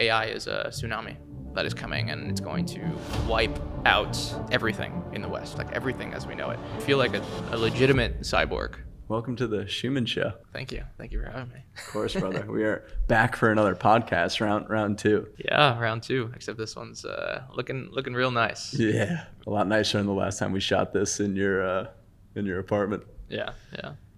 AI is a tsunami that is coming, and it's going to wipe out everything in the West, like everything as we know it. I feel like a legitimate cyborg. Welcome to the Truman Show. Thank you. Thank you for having me. Of course, brother. We are back for another podcast, round two. Yeah, round two, except this one's looking real nice. Yeah, a lot nicer than the last time we shot this in your apartment. Yeah.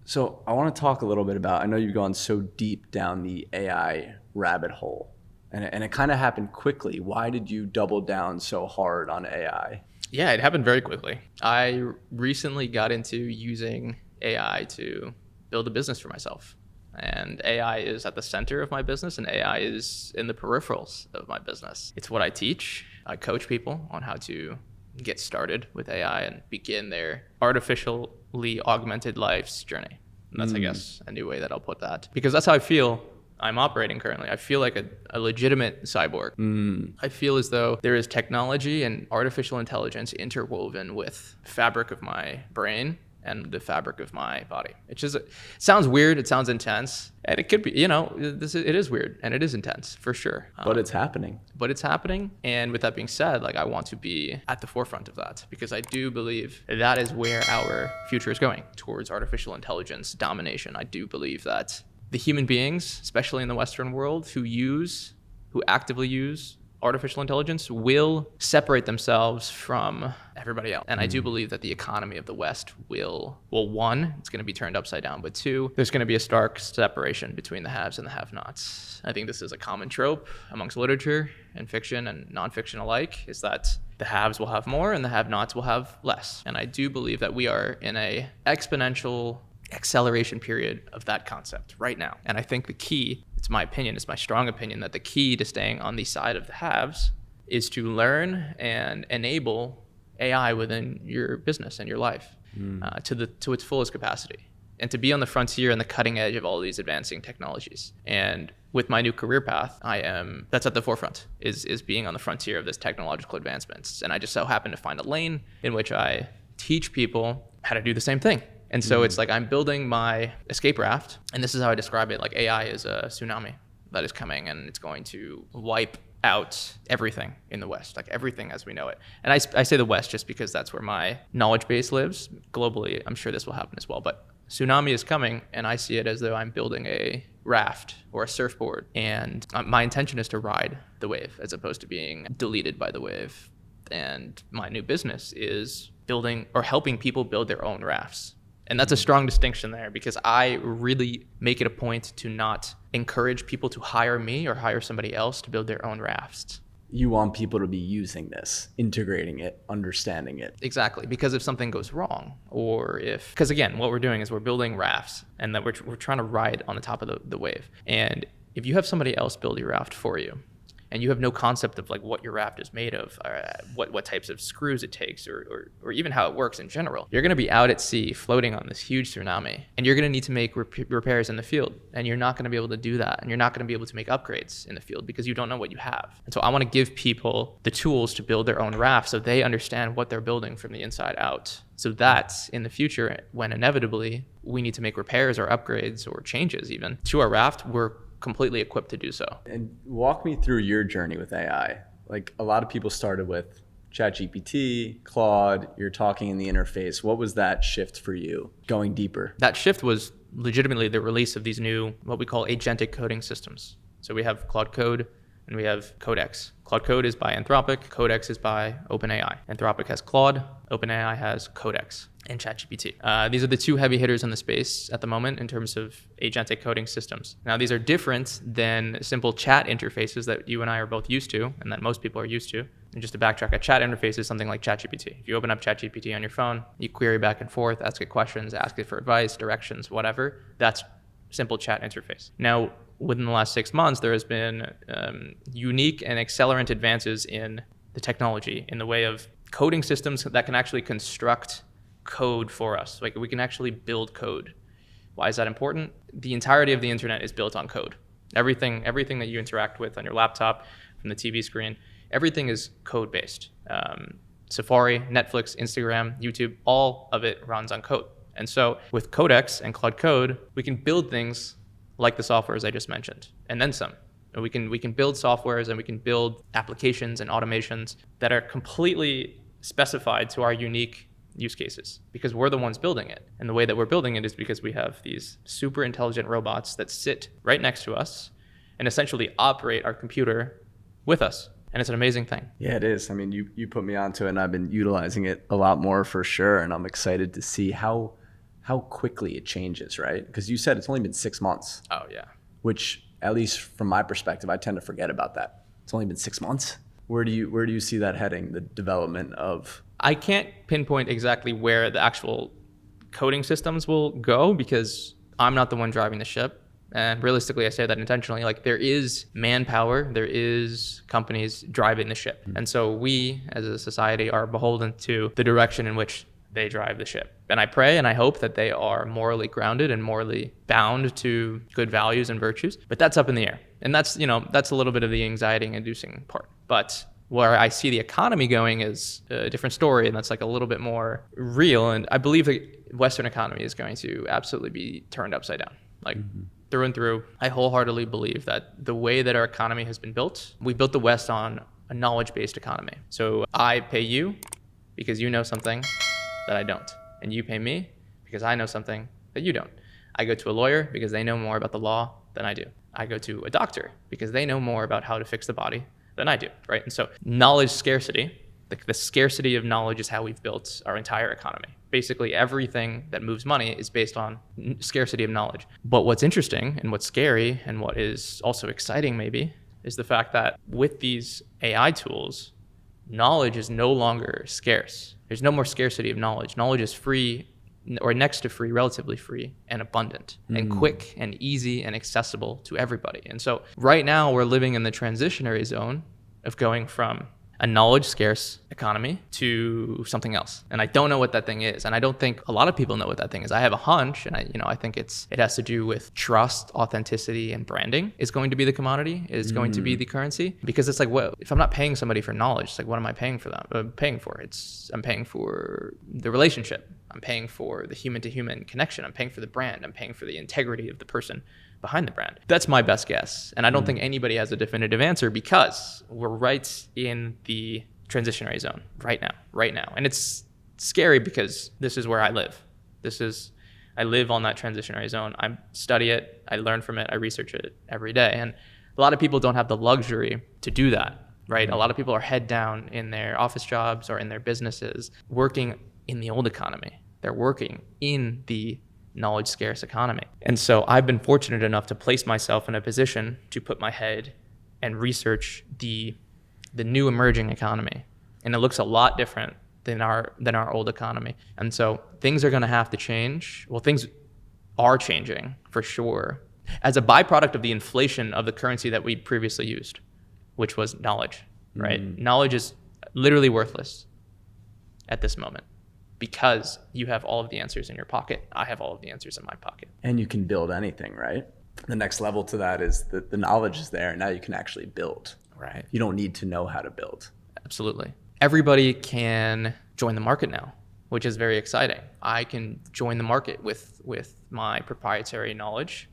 So I want to talk a little bit about, I know you've gone so deep down the AI rabbit hole, and it kind of happened quickly. Why did you double down so hard on AI? Yeah, it happened very quickly. I recently got into using AI to build a business for myself. And AI is at the center of my business, and AI is in the peripherals of my business. It's what I teach. I coach people on how to get started with AI and begin their artificially augmented life's journey. And that's, I guess, a new way that I'll put that. Because that's how I feel I'm operating currently. I feel like a legitimate cyborg. I feel as though there is technology and artificial intelligence interwoven with the fabric of my brain and the fabric of my body. It sounds weird, it sounds intense, and it could be, it is weird and it is intense for sure. But it's happening. And with that being said, I want to be at the forefront of that, because I do believe that is where our future is going, towards artificial intelligence domination. I do believe that the human beings, especially in the Western world, who actively use artificial intelligence, will separate themselves from everybody else. And I do believe that the economy of the West will, one, it's going to be turned upside down, but two, there's going to be a stark separation between the haves and the have-nots. I think this is a common trope amongst literature and fiction and nonfiction alike, is that the haves will have more and the have-nots will have less. And I do believe that we are in a exponential acceleration period of that concept right now. And I think the key, it's my strong opinion, that the key to staying on the side of the haves is to learn and enable AI within your business and your life to its fullest capacity, and to be on the frontier and the cutting edge of all these advancing technologies. And with my new career path, that's at the forefront, is being on the frontier of this technological advancements. And I just so happen to find a lane in which I teach people how to do the same thing. And so it's like I'm building my escape raft, and this is how I describe it. Like, AI is a tsunami that is coming, and it's going to wipe out everything in the West, like everything as we know it. And I say the West just because that's where my knowledge base lives. Globally, I'm sure this will happen as well. But tsunami is coming, and I see it as though I'm building a raft or a surfboard. And my intention is to ride the wave as opposed to being deleted by the wave. And my new business is building or helping people build their own rafts. And that's a strong distinction there, because I really make it a point to not encourage people to hire me or hire somebody else to build their own rafts. You want people to be using this, integrating it, understanding it. Exactly, because if something goes wrong, because again, what we're doing is we're building rafts, and that we're trying to ride on the top of the wave. And if you have somebody else build your raft for you, and you have no concept of what your raft is made of, or what types of screws it takes, or even how it works in general, you're going to be out at sea floating on this huge tsunami, and you're going to need to make repairs in the field, and you're not going to be able to do that, and you're not going to be able to make upgrades in the field because you don't know what you have. And so I want to give people the tools to build their own raft, so they understand what they're building from the inside out, so that in the future, when inevitably we need to make repairs or upgrades or changes even to our raft, we're completely equipped to do so. And walk me through your journey with AI. Like, a lot of people started with ChatGPT, Claude, you're talking in the interface. What was that shift for you, going deeper? That shift was legitimately the release of these new, what we call agentic coding systems. So we have Claude Code and we have Codex. Claude Code is by Anthropic, Codex is by OpenAI. Anthropic has Claude, OpenAI has Codex and ChatGPT. These are the two heavy hitters in the space at the moment in terms of agentic coding systems. Now, these are different than simple chat interfaces that you and I are both used to, and that most people are used to. And just to backtrack, a chat interface is something like ChatGPT. If you open up ChatGPT on your phone, you query back and forth, ask it questions, ask it for advice, directions, whatever. That's simple chat interface. Now, within the last 6 months, there has been unique and accelerant advances in the technology in the way of coding systems that can actually construct code for us. Like, we can actually build code. Why is that important? The entirety of the internet is built on code. Everything that you interact with on your laptop, from the TV screen, everything is code-based. Safari, Netflix, Instagram, YouTube, all of it runs on code. And so with Codex and Claude Code, we can build things like the softwares I just mentioned, and then some. And we can build softwares and we can build applications and automations that are completely specified to our unique use cases because we're the ones building it. And the way that we're building it is because we have these super intelligent robots that sit right next to us and essentially operate our computer with us. And it's an amazing thing. Yeah, it is. I mean, you put me onto it and I've been utilizing it a lot more for sure. And I'm excited to see how quickly it changes, right? Because you said it's only been 6 months. Oh, yeah. Which, at least from my perspective, I tend to forget about that. It's only been 6 months. Where do you see that heading, the development of? I can't pinpoint exactly where the actual coding systems will go because I'm not the one driving the ship. And realistically, I say that intentionally, like there is manpower, there is companies driving the ship. And so we as a society are beholden to the direction in which they drive the ship. And I pray and I hope that they are morally grounded and morally bound to good values and virtues, but that's up in the air. And that's a little bit of the anxiety inducing part. But where I see the economy going is a different story, and that's like a little bit more real. And I believe the Western economy is going to absolutely be turned upside down. Like through and through, I wholeheartedly believe that the way that our economy has been built, we built the West on a knowledge-based economy. So I pay you because you know something that I don't. And you pay me because I know something that you don't. I go to a lawyer because they know more about the law than I do. I go to a doctor because they know more about how to fix the body than I do, right? And so knowledge scarcity, the scarcity of knowledge is how we've built our entire economy. Basically, everything that moves money is based on scarcity of knowledge. But what's interesting and what's scary and what is also exciting maybe is the fact that with these AI tools, knowledge is no longer scarce. There's no more scarcity of knowledge. Knowledge is free or next to free, relatively free and abundant and quick and easy and accessible to everybody. And so right now we're living in the transitionary zone of going from a knowledge scarce economy to something else. And I don't know what that thing is. And I don't think a lot of people know what that thing is. I have a hunch, and I think it has to do with trust, authenticity, and branding is going to be the commodity, is going to be the currency. Because it's like, what if I'm not paying somebody for knowledge? It's like, what am I paying for them? I'm paying for the relationship. I'm paying for the human to human connection. I'm paying for the brand. I'm paying for the integrity of the person behind the brand. That's my best guess. And I don't think anybody has a definitive answer because we're right in the transitionary zone right now. And it's scary because this is where I live. I live on that transitionary zone. I study it, I learn from it, I research it every day. And a lot of people don't have the luxury to do that, right? A lot of people are head down in their office jobs or in their businesses working in the old economy. They're working in the knowledge scarce economy. And so I've been fortunate enough to place myself in a position to put my head and research the new emerging economy. And it looks a lot different than our old economy. And so things are going to have to change. Well, things are changing for sure as a byproduct of the inflation of the currency that we previously used, which was knowledge, right? Knowledge is literally worthless at this moment, because you have all of the answers in your pocket. I have all of the answers in my pocket. And you can build anything, right? The next level to that is that the knowledge is there, and now you can actually build. Right. You don't need to know how to build. Absolutely. Everybody can join the market now, which is very exciting. I can join the market with my proprietary knowledge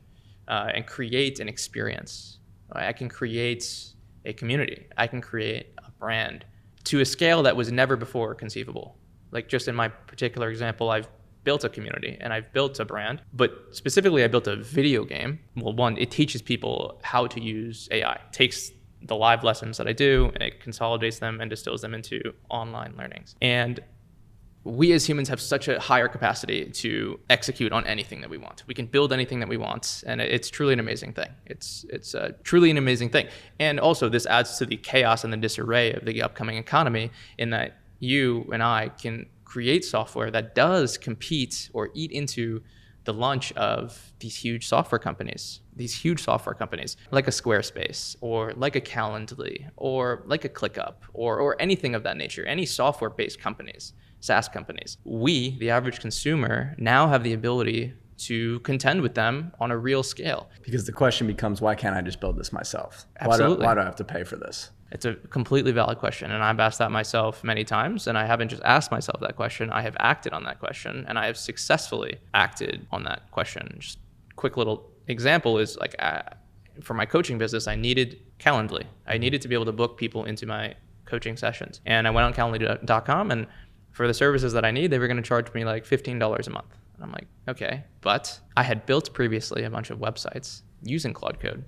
and create an experience. I can create a community. I can create a brand to a scale that was never before conceivable. Like just in my particular example, I've built a community and I've built a brand, but specifically I built a video game. Well, one, it teaches people how to use AI. It takes the live lessons that I do and it consolidates them and distills them into online learnings. And we as humans have such a higher capacity to execute on anything that we want. We can build anything that we want, and it's truly an amazing thing. It's truly an amazing thing. And also this adds to the chaos and the disarray of the upcoming economy in that you and I can create software that does compete or eat into the lunch of these huge software companies, like a Squarespace or like a Calendly or like a ClickUp or anything of that nature, any software-based companies, SaaS companies. We, the average consumer, now have the ability to contend with them on a real scale. Because the question becomes, why can't I just build this myself? Absolutely. Why do I have to pay for this? It's a completely valid question, and I've asked that myself many times, and I haven't just asked myself that question, I have acted on that question, and I have successfully acted on that question. Just quick little example is like for my coaching business, I needed Calendly. I needed to be able to book people into my coaching sessions. And I went on Calendly.com, and for the services that I need, they were going to charge me like $15 a month. And I'm like, okay. But I had built previously a bunch of websites using Claude Code.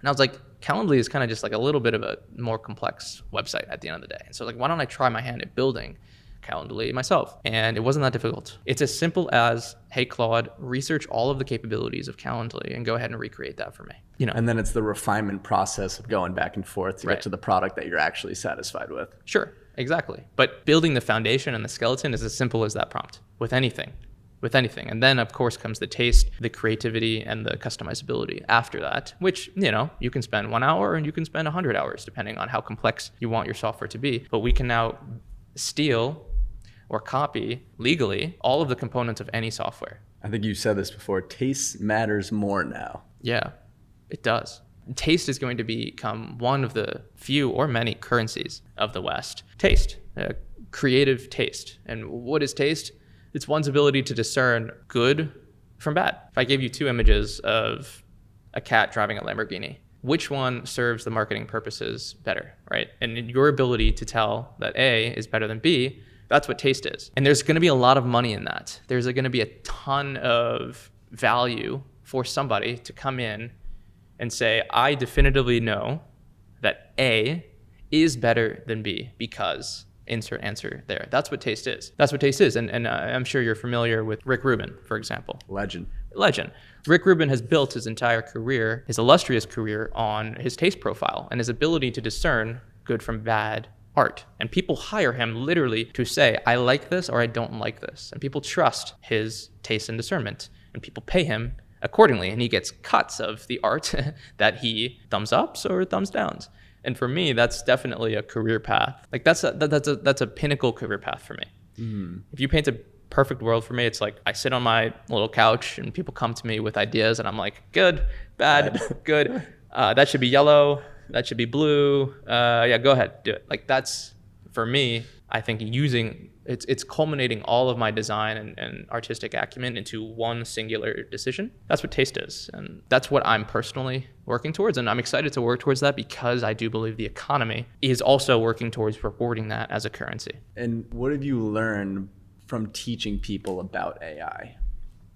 And I was like, Calendly is kind of just like a little bit of a more complex website at the end of the day. And so like, why don't I try my hand at building Calendly myself? And it wasn't that difficult. It's as simple as, hey, Claude, research all of the capabilities of Calendly and go ahead and recreate that for me. You know. And then it's the refinement process of going back and forth to get to the product that you're actually satisfied with. Sure, exactly. But building the foundation and the skeleton is as simple as that prompt with anything. And then of course comes the taste, the creativity, and the customizability after that, which, you know, you can spend 1 hour and you can spend 100 hours depending on how complex you want your software to be. But we can now steal or copy legally all of the components of any software. I think you said this before, taste matters more now. Yeah, it does. Taste is going to become one of the few or many currencies of the West. Taste, creative taste. And what is taste? It's one's ability to discern good from bad. If I gave you 2 images of a cat driving a Lamborghini, which one serves the marketing purposes better, right? And in your ability to tell that A is better than B, that's what taste is. And there's going to be a lot of money in that. There's going to be a ton of value for somebody to come in and say, I definitively know that A is better than B because insert answer there. That's what taste is. And I'm sure you're familiar with Rick Rubin, for example. Legend. Rick Rubin has built his entire career, his illustrious career, on his taste profile and his ability to discern good from bad art. And people hire him literally to say, I like this or I don't like this. And people trust his taste and discernment. And people pay him accordingly. And he gets cuts of the art that he thumbs ups or thumbs downs. And for me, that's definitely a career path. Like that's a pinnacle career path for me. Mm. If you paint a perfect world for me, it's like I sit on my little couch and people come to me with ideas and I'm like, good, bad, good. That should be yellow. That should be blue. Yeah, go ahead, do it. Like that's, for me, I think it's culminating all of my design and artistic acumen into one singular decision. That's what taste is. And that's what I'm personally working towards. And I'm excited to work towards that because I do believe the economy is also working towards rewarding that as a currency. And what have you learned from teaching people about AI?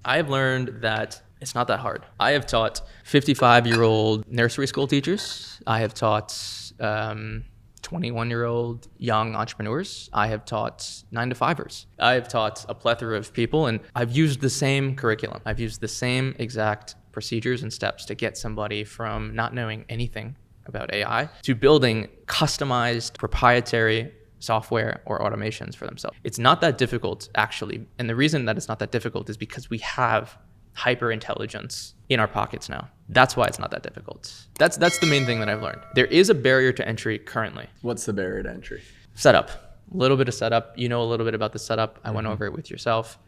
I have learned that it's not that hard. I have taught 55-year-old nursery school teachers. I have taught 21-year-old young entrepreneurs. I have taught 9-to-5ers. I have taught a plethora of people, and I've used the same curriculum. I've used the same exact procedures and steps to get somebody from not knowing anything about AI to building customized proprietary software or automations for themselves. It's not that difficult, actually. And the reason that it's not that difficult is because we have hyper intelligence in our pockets now. That's why it's not that difficult. That's the main thing that I've learned. There is a barrier to entry currently. What's the barrier to entry? Setup. A little bit of setup. You know a little bit about the setup. I went over it with yourself.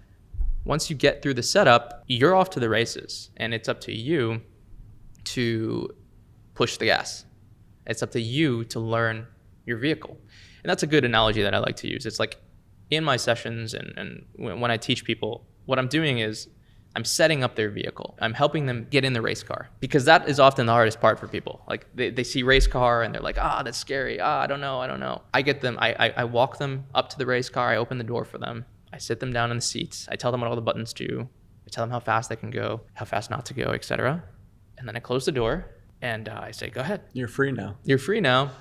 Once you get through the setup, you're off to the races, and it's up to you to push the gas. It's up to you to learn your vehicle. And that's a good analogy that I like to use. It's like in my sessions and when I teach people, what I'm doing is I'm setting up their vehicle. I'm helping them get in the race car because that is often the hardest part for people. Like they see race car and they're like, that's scary. I don't know. I get them, I walk them up to the race car. I open the door for them. I sit them down in the seats. I tell them what all the buttons do. I tell them how fast they can go, how fast not to go, etc. And then I close the door and I say, go ahead. You're free now.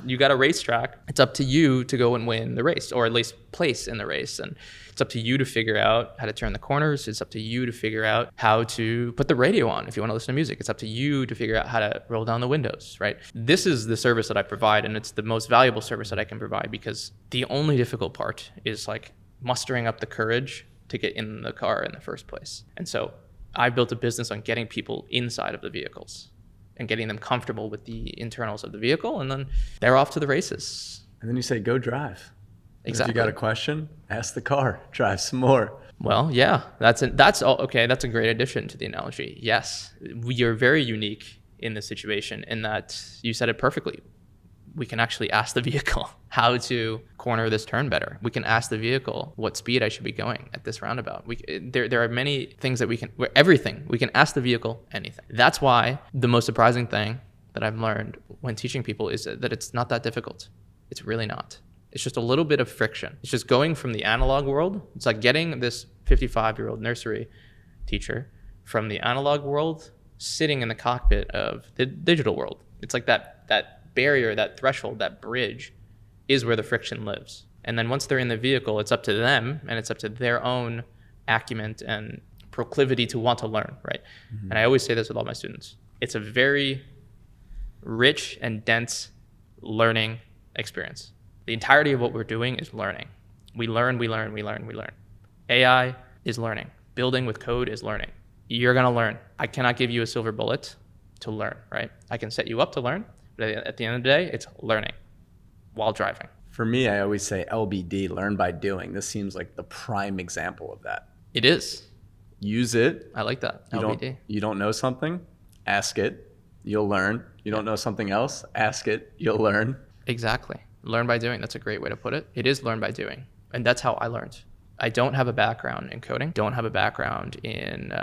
You got a racetrack. It's up to you to go and win the race, or at least place in the race. And it's up to you to figure out how to turn the corners. It's up to you to figure out how to put the radio on if you want to listen to music. It's up to you to figure out how to roll down the windows, right? This is the service that I provide, and it's the most valuable service that I can provide because the only difficult part is like mustering up the courage to get in the car in the first place. And so I built a business on getting people inside of the vehicles and getting them comfortable with the internals of the vehicle, and then they're off to the races. And then you say, go drive. Exactly. If you got a question, ask the car, drive some more. Well, yeah, that's all. Okay, that's a great addition to the analogy. Yes, we are very unique in this situation in that you said it perfectly. we can actually ask the vehicle how to corner this turn better. We can ask the vehicle what speed I should be going at this roundabout. There are many things that we can ask the vehicle anything. That's why the most surprising thing that I've learned when teaching people is that it's not that difficult. It's really not. It's just a little bit of friction. It's just going from the analog world. It's like getting this 55-year-old nursery teacher from the analog world sitting in the cockpit of the digital world. It's like that barrier, that threshold, that bridge is where the friction lives. And then once they're in the vehicle, it's up to them and it's up to their own acumen and proclivity to want to learn, right? Mm-hmm. And I always say this with all my students. It's a very rich and dense learning experience. The entirety of what we're doing is learning. We learn. AI is learning. Building with code is learning. You're going to learn. I cannot give you a silver bullet to learn, right? I can set you up to learn, but at the end of the day, it's learning while driving. For me, I always say LBD, learn by doing. This seems like the prime example of that. It is. Use it. I like that. LBD. You don't know something, ask it, you'll learn. You don't know something else, ask it, you'll learn. Exactly. Learn by doing. That's a great way to put it. It is learn by doing. And that's how I learned. I don't have a background in coding, don't have a background in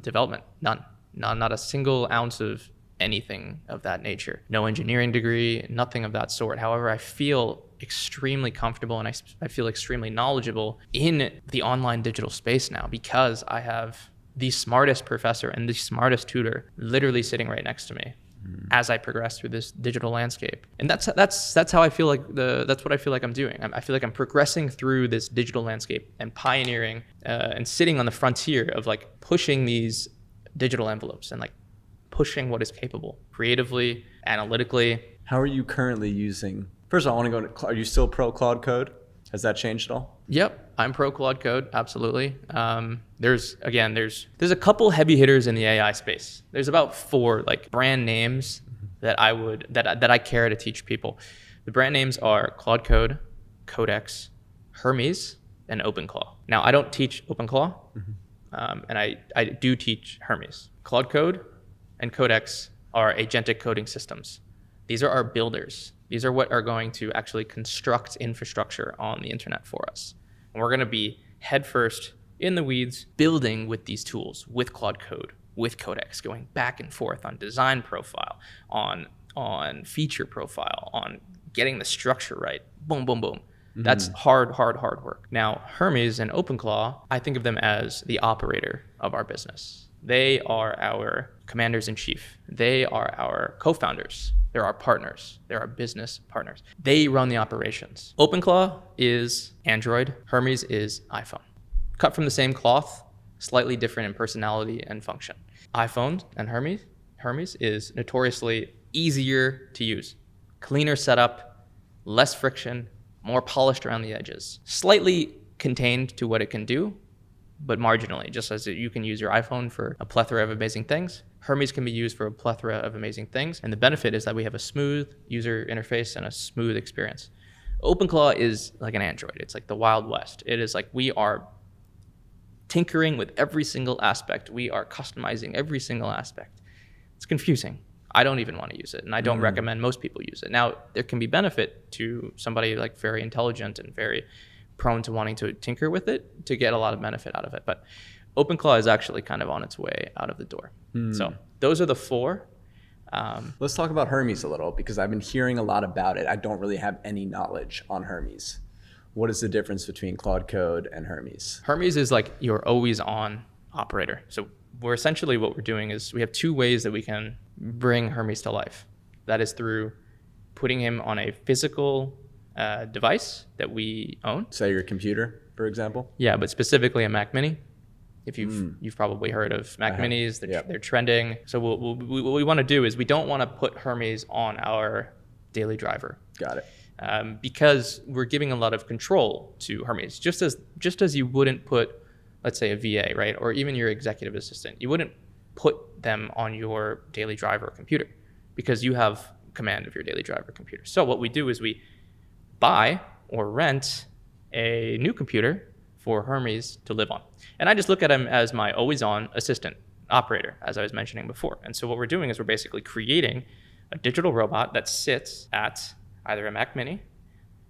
development, none, not a single ounce of anything of that nature. No engineering degree, nothing of that sort. However, I feel extremely comfortable and I feel extremely knowledgeable in the online digital space now because I have the smartest professor and the smartest tutor literally sitting right next to me as I progress through this digital landscape. And that's how I feel like that's what I feel like I'm doing. I feel like I'm progressing through this digital landscape and pioneering and sitting on the frontier of like pushing these digital envelopes and like pushing what is capable creatively, analytically. How are you currently using? First of all, I want to go to, are you still pro Claude Code? Has that changed at all? Yep, I'm pro Claude Code, absolutely. There's a couple heavy hitters in the AI space. There's about 4 like brand names that I care to teach people. The brand names are Claude Code, Codex, Hermes, and OpenClaw. Now I don't teach OpenClaw, and I do teach Hermes. Claude Code and Codex are agentic coding systems. These are our builders. These are what are going to actually construct infrastructure on the internet for us. And we're going to be headfirst in the weeds, building with these tools, with Claude Code, with Codex, going back and forth on design profile, on feature profile, on getting the structure right. Boom, boom, boom. Mm-hmm. That's hard work. Now, Hermes and OpenClaw, I think of them as the operator of our business. They are our commanders in chief. They are our co-founders. They're our partners. They're our business partners. They run the operations. OpenClaw is Android. Hermes is iPhone. Cut from the same cloth, slightly different in personality and function. iPhone and Hermes is notoriously easier to use. Cleaner setup, less friction, more polished around the edges. Slightly contained to what it can do, but marginally, just as you can use your iPhone for a plethora of amazing things, Hermes can be used for a plethora of amazing things. And the benefit is that we have a smooth user interface and a smooth experience. OpenClaw is like an Android. It's like the Wild West. It is like we are tinkering with every single aspect. We are customizing every single aspect. It's confusing. I don't even want to use it, and I don't recommend most people use it. Now, there can be benefit to somebody like very intelligent and very prone to wanting to tinker with it to get a lot of benefit out of it. But OpenClaw is actually kind of on its way out of the door. So those are the 4. Let's talk about Hermes a little because I've been hearing a lot about it. I don't really have any knowledge on Hermes. What is the difference between Claude Code and Hermes? Hermes is like your always on operator. So we're essentially what we're doing is we have 2 ways that we can bring Hermes to life. That is through putting him on a physical device that we own. Say your computer, for example? Yeah, but specifically a Mac Mini. If you've probably heard of Mac Minis, they're trending. So what we want to do is we don't want to put Hermes on our daily driver. Got it. Because we're giving a lot of control to Hermes, just as you wouldn't put, let's say, a VA, right, or even your executive assistant. You wouldn't put them on your daily driver computer because you have command of your daily driver computer. So what we do is we buy or rent a new computer for Hermes to live on. And I just look at him as my always-on assistant operator, as I was mentioning before. And so what we're doing is we're basically creating a digital robot that sits at either a Mac Mini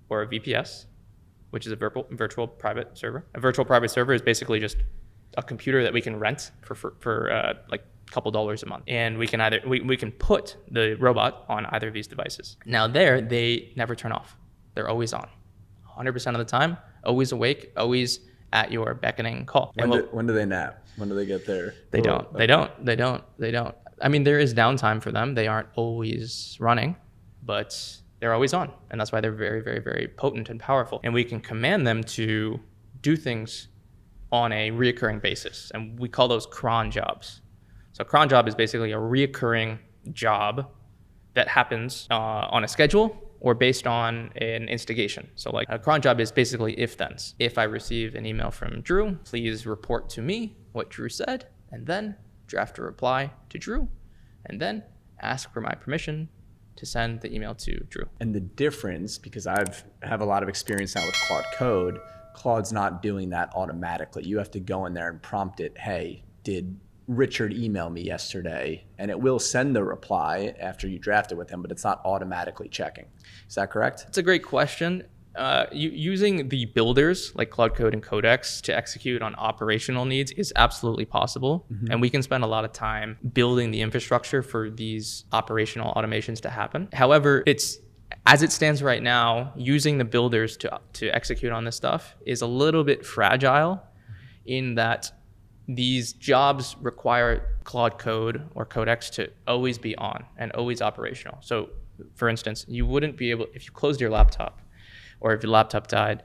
or a VPS, which is a virtual private server. A virtual private server is basically just a computer that we can rent for like a couple dollars a month. And we can we can put the robot on either of these devices. Now they never turn off. They're always on. 100% of the time, always awake, always at your beckoning call. When do they nap? When do they get there? They don't. I mean, there is downtime for them. They aren't always running, but they're always on. And that's why they're very, very, very potent and powerful. And we can command them to do things on a reoccurring basis. And we call those cron jobs. So cron job is basically a reoccurring job that happens on a schedule or based on an instigation. So like a cron job is basically if-thens. If I receive an email from Drew, please report to me what Drew said, and then draft a reply to Drew, and then ask for my permission to send the email to Drew. And the difference, because I have a lot of experience now with Claude Code, Claude's not doing that automatically. You have to go in there and prompt it, hey, did Richard email me yesterday? And it will send the reply after you draft it with him, but it's not automatically checking. Is that correct? It's a great question. Using the builders like Claude Code and Codex to execute on operational needs is absolutely possible. And we can spend a lot of time building the infrastructure for these operational automations to happen. However, as it stands right now, using the builders to execute on this stuff is a little bit fragile in that these jobs require Claude Code or Codex to always be on and always operational. So for instance, you wouldn't be able, if you closed your laptop or if your laptop died,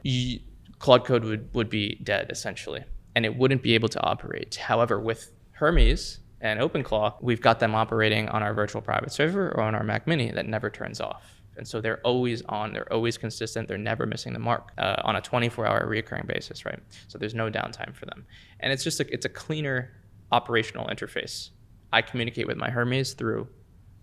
Claude Code would be dead essentially, and it wouldn't be able to operate. However, with Hermes and OpenClaw, we've got them operating on our virtual private server or on our Mac Mini that never turns off. And so they're always on, they're always consistent, they're never missing the mark on a 24-hour recurring basis, right? So there's no downtime for them. And it's just it's a cleaner operational interface. I communicate with my Hermes through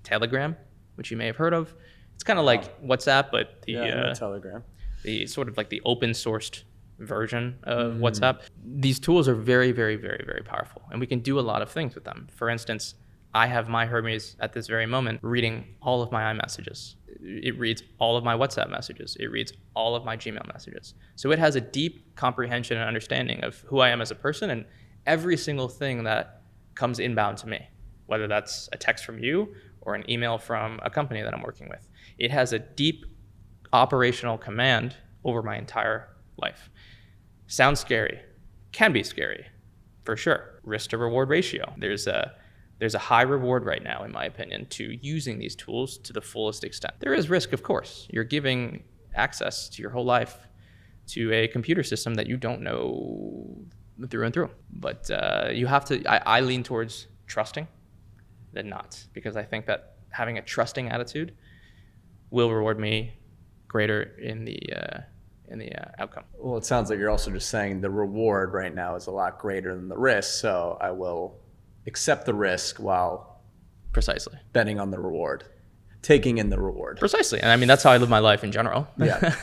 Telegram, which you may have heard of. It's kind of like WhatsApp, but Telegram. The sort of like the open sourced version of WhatsApp. These tools are very, very, very, very powerful, and we can do a lot of things with them. For instance, I have my Hermes at this very moment reading all of my iMessages. It reads all of my WhatsApp messages. It reads all of my Gmail messages. So it has a deep comprehension and understanding of who I am as a person and every single thing that comes inbound to me, whether that's a text from you or an email from a company that I'm working with. It has a deep operational command over my entire life. Sounds scary, can be scary, for sure. Risk to reward ratio. There's a high reward right now, in my opinion, to using these tools to the fullest extent. There is risk, of course. You're giving access to your whole life to a computer system that you don't know through and through. But you have to, I lean towards trusting than not, because I think that having a trusting attitude will reward me greater in the outcome. Well, it sounds like you're also just saying the reward right now is a lot greater than the risk, so I will accept the risk while Precisely betting on the reward, taking in the reward. Precisely. And I mean, that's how I live my life in general. Yeah.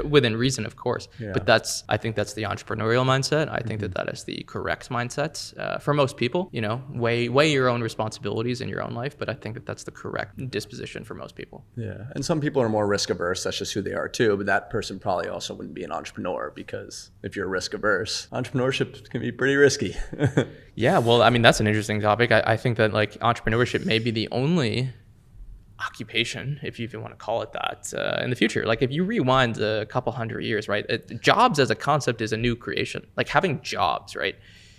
Within reason, of course. Yeah. But I think that's the entrepreneurial mindset. I think that is the correct mindset for most people. You know, weigh your own responsibilities in your own life. But I think that that's the correct disposition for most people. Yeah. And some people are more risk averse. That's just who they are too. But that person probably also wouldn't be an entrepreneur, because if you're risk averse, entrepreneurship can be pretty risky. Yeah. Well, I mean, that's an interesting topic. I think that like entrepreneurship may be the only occupation, if you even want to call it that, in the future. Like if you rewind a couple hundred years, right? Jobs as a concept is a new creation. Like having jobs, right?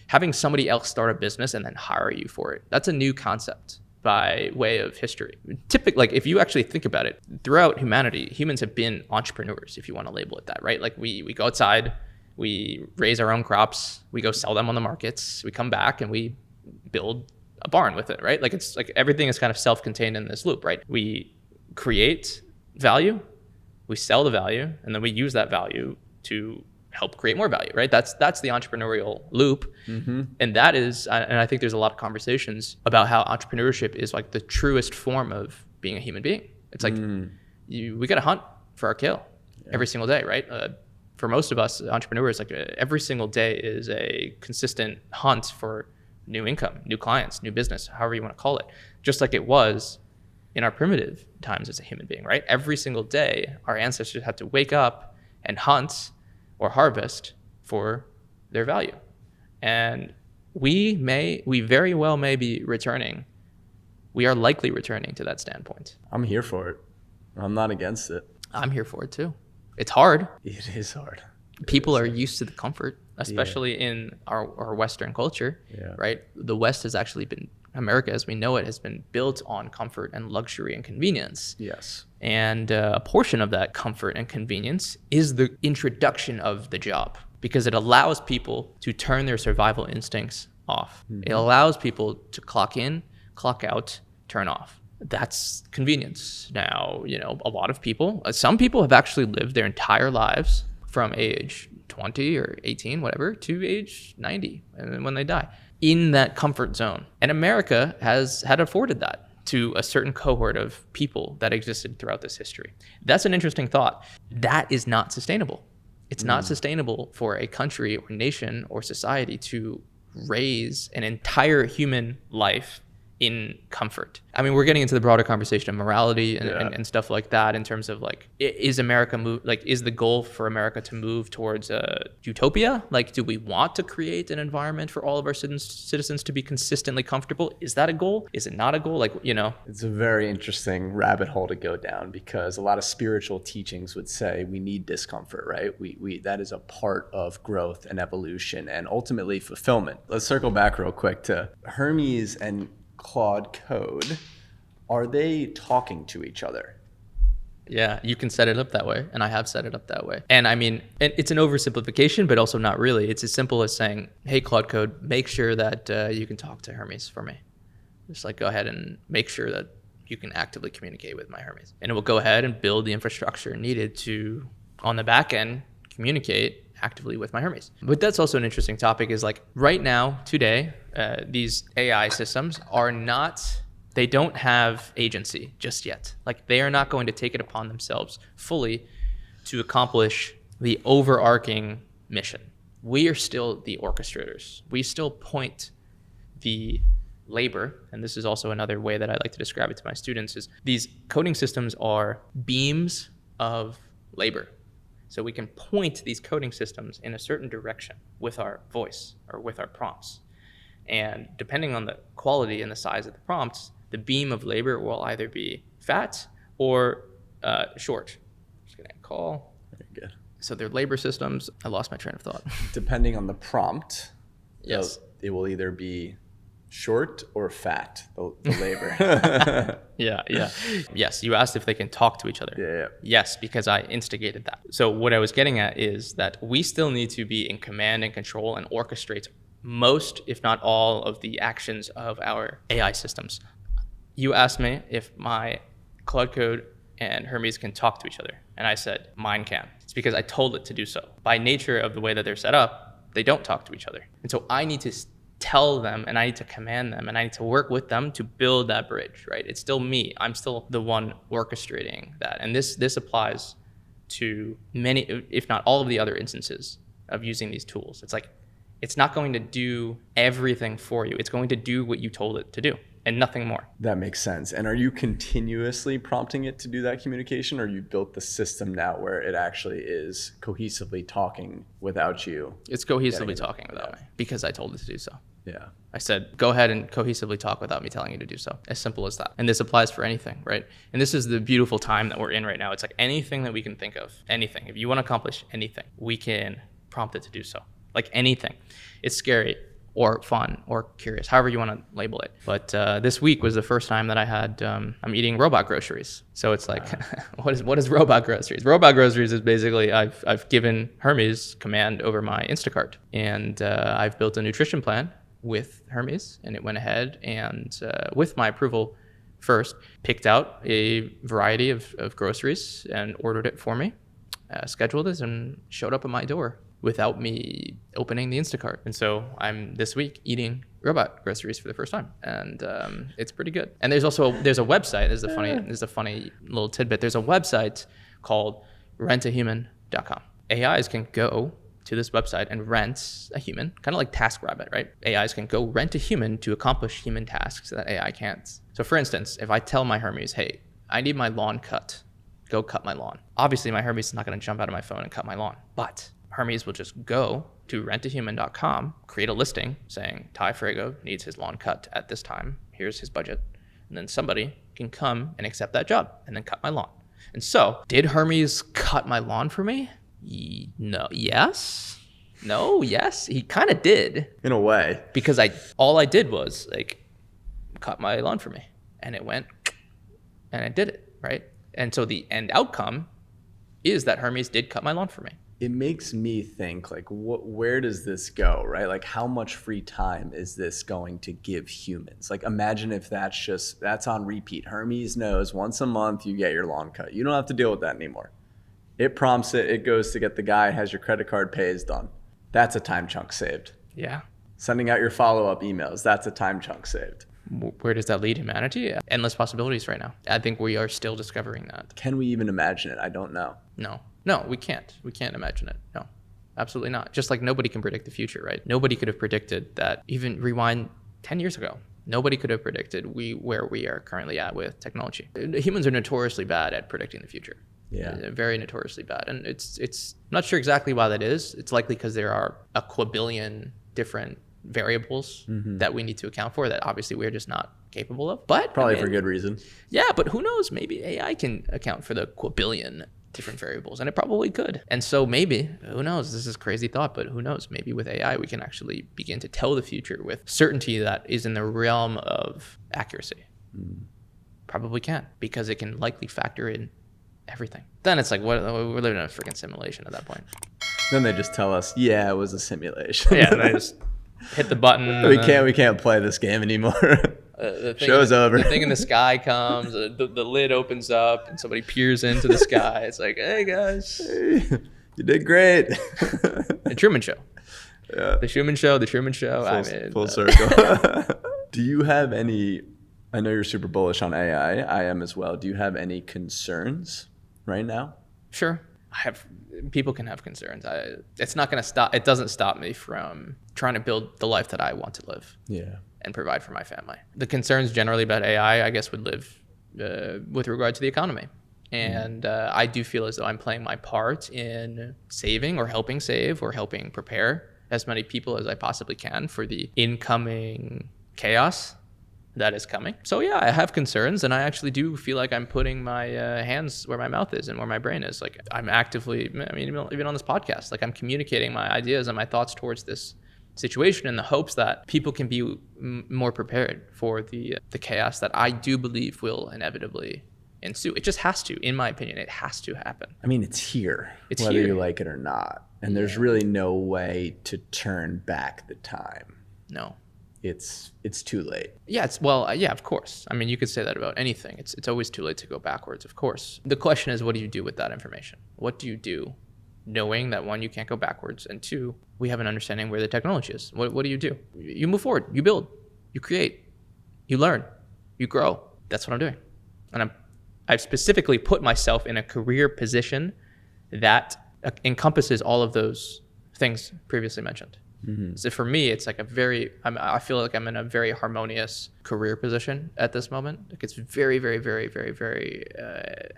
Having somebody else start a business and then hire you for it. That's a new concept by way of history. Typically, like if you actually think about it, throughout humanity, humans have been entrepreneurs, if you want to label it that, right? Like we go outside, we raise our own crops, we go sell them on the markets, we come back and we build a barn with it, right? Like it's like everything is kind of self-contained in this loop, right? We create value, we sell the value, and then we use that value to help create more value, right? That's the entrepreneurial loop. And that is, and I think there's a lot of conversations about how entrepreneurship is like the truest form of being a human being. It's like we got to hunt for our kill every single day, right? For most of us entrepreneurs, like every single day is a consistent hunt for new income, new clients, new business, however you want to call it. Just like it was in our primitive times as a human being, right? Every single day, our ancestors had to wake up and hunt or harvest for their value. And we very well may be returning. We are likely returning to that standpoint. I'm here for it. I'm not against it. I'm here for it too. It's hard. It is hard. People are used to the comfort, especially in our Western culture, right? The West has actually been, America as we know it, has been built on comfort and luxury and convenience. Yes. And a portion of that comfort and convenience is the introduction of the job, because it allows people to turn their survival instincts off. It allows people to clock in, clock out, turn off. That's convenience. Now, a lot of people, some people have actually lived their entire lives from age 20 or 18, whatever, to age 90, and then when they die, in that comfort zone. And America had afforded that to a certain cohort of people that existed throughout this history. That's an interesting thought. That is not sustainable. It's not sustainable for a country or nation or society to raise an entire human life in comfort. I mean, we're getting into the broader conversation of morality and stuff like that, in terms of like, is the goal for America to move towards a utopia? Like, do we want to create an environment for all of our citizens to be consistently comfortable? Is that a goal? Is it not a goal? It's a very interesting rabbit hole to go down, because a lot of spiritual teachings would say we need discomfort, right? We that is a part of growth and evolution and ultimately fulfillment. Let's circle back real quick to Hermes and Claude Code. Are they talking to each other? Yeah, you can set it up that way, and I have set it up that way. And I mean, it's an oversimplification, but also not really. It's as simple as saying, hey, Claude Code, make sure that you can talk to Hermes for me. Just like, go ahead and make sure that you can actively communicate with my Hermes. And it will go ahead and build the infrastructure needed to, on the back end, communicate actively with my Hermes. But that's also an interesting topic, is like, right now, today, these AI systems they don't have agency just yet. Like, they are not going to take it upon themselves fully to accomplish the overarching mission. We are still the orchestrators. We still point the labor, and this is also another way that I like to describe it to my students, is these coding systems are beams of labor. So we can point these coding systems in a certain direction with our voice or with our prompts. And depending on the quality and the size of the prompts, the beam of labor will either be fat or short. Just gonna call. Very good. So they're labor systems. I lost my train of thought. Depending on the prompt, yes, it will either be short or fat, the labor. Yeah. Yes, you asked if they can talk to each other. Yeah. Yes, because I instigated that. So what I was getting at is that we still need to be in command and control and orchestrate most, if not all, of the actions of our AI systems. You asked me if my Claude Code and Hermes can talk to each other, and I said mine can. It's because I told it to do so. By nature of the way that they're set up, they don't talk to each other. And so I need to tell them, and I need to command them, and I need to work with them to build that bridge, right? It's still me. I'm still the one orchestrating that. And this applies to many, if not all, of the other instances of using these tools. It's like, it's not going to do everything for you. It's going to do what you told it to do and nothing more. That makes sense. And are you continuously prompting it to do that communication, or you built the system now where it actually is cohesively talking without you? It's cohesively talking without me, because I told it to do so. Yeah. I said, go ahead and cohesively talk without me telling you to do so. As simple as that. And this applies for anything, right? And this is the beautiful time that we're in right now. It's like anything that we can think of, anything. If you want to accomplish anything, we can prompt it to do so. Like anything. It's scary or fun or curious, however you want to label it. But this week was the first time that I had, I'm eating robot groceries. So it's like, what is robot groceries? Robot groceries is basically, I've given Hermes command over my Instacart. And I've built a nutrition plan with Hermes, and it went ahead and with my approval first, picked out a variety of groceries and ordered it for me, scheduled this, and showed up at my door without me opening the Instacart. And so I'm this week eating robot groceries for the first time, and it's pretty good. And there's a website. There's a funny little tidbit. There's a website called rentahuman.com. AIs can go to this website and rent a human, kind of like TaskRabbit, right? AIs can go rent a human to accomplish human tasks that AI can't. So for instance, if I tell my Hermes, hey, I need my lawn cut, go cut my lawn. Obviously, my Hermes is not going to jump out of my phone and cut my lawn, but Hermes will just go to rentahuman.com, create a listing saying Ty Farrago needs his lawn cut at this time. Here's his budget. And then somebody can come and accept that job and then cut my lawn. And so, did Hermes cut my lawn for me? No. Yes. No. Yes. He kind of did. In a way. Because all I did was like cut my lawn for me, and it went, and it did it, right? And so the end outcome is that Hermes did cut my lawn for me. It makes me think like, where does this go, right? Like how much free time is this going to give humans? Like imagine if that's on repeat. Hermes knows once a month you get your lawn cut. You don't have to deal with that anymore. It prompts it, it goes to get the guy, has your credit card, pays, done. That's a time chunk saved. Yeah. Sending out your follow-up emails, that's a time chunk saved. Where does that lead humanity? Endless possibilities right now. I think we are still discovering that. Can we even imagine it? I don't know. No, we can't. We can't imagine it. No, absolutely not. Just like nobody can predict the future, right? Nobody could have predicted that. Even rewind 10 years ago, nobody could have predicted where we are currently at with technology. Humans are notoriously bad at predicting the future. Yeah. Very notoriously bad. And it's I'm not sure exactly why that is. It's likely because there are a quadrillion different variables that we need to account for that obviously we're just not capable of. But probably for good reason. Yeah, but who knows? Maybe AI can account for the quadrillion different variables, and it probably could. And so maybe, who knows? This is a crazy thought, but who knows? Maybe with AI, we can actually begin to tell the future with certainty that is in the realm of accuracy. Probably can, because it can likely factor in everything. Then it's like, we're living in a freaking simulation at that point. Then they just tell us, yeah, it was a simulation. Yeah, they just hit the button. We can't play this game anymore. Show's over. The thing in the sky comes, the lid opens up, and somebody peers into the sky. It's like, hey guys, hey, you did great. The Truman Show. Yeah. The Truman Show. Full circle. Do you have any? I know you're super bullish on AI. I am as well. Do you have any concerns right now? Sure. People can have concerns. It's not going to stop. It doesn't stop me from trying to build the life that I want to live. Yeah. And provide for my family. The concerns generally about AI, I guess, would live with regard to the economy. And I do feel as though I'm playing my part in saving or helping save or helping prepare as many people as I possibly can for the incoming chaos that is coming. So yeah, I have concerns, and I actually do feel like I'm putting my hands where my mouth is and where my brain is. Like I'm actively, even on this podcast, like I'm communicating my ideas and my thoughts towards this situation in the hopes that people can be more prepared for the chaos that I do believe will inevitably ensue. It just has to, in my opinion, it has to happen. I mean, it's here, whether you like it or not. And there's really no way to turn back the time. No. It's too late. Yeah, of course. I mean, you could say that about anything. It's always too late to go backwards, of course. The question is, what do you do with that information? What do you do knowing that, one, you can't go backwards, and two, we have an understanding where the technology is? What do? You move forward, you build, you create, you learn, you grow. That's what I'm doing. And I've specifically put myself in a career position that encompasses all of those things previously mentioned. So for me, it's like I feel like I'm in a very harmonious career position at this moment. Like it's very, very, very, very, very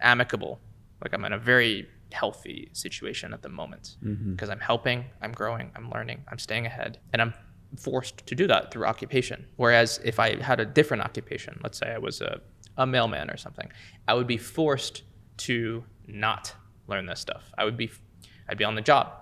amicable. Like I'm in a very healthy situation at the moment because I'm helping, I'm growing, I'm learning, I'm staying ahead, and I'm forced to do that through occupation. Whereas if I had a different occupation, let's say I was a mailman or something, I would be forced to not learn this stuff. I'd be on the job.